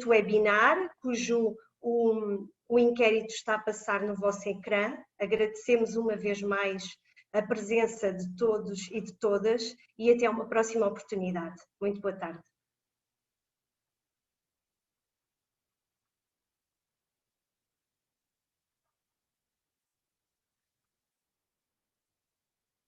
webinar, cujo o inquérito está a passar no vosso ecrã. Agradecemos uma vez mais a presença de todos e de todas e até uma próxima oportunidade. Muito boa tarde.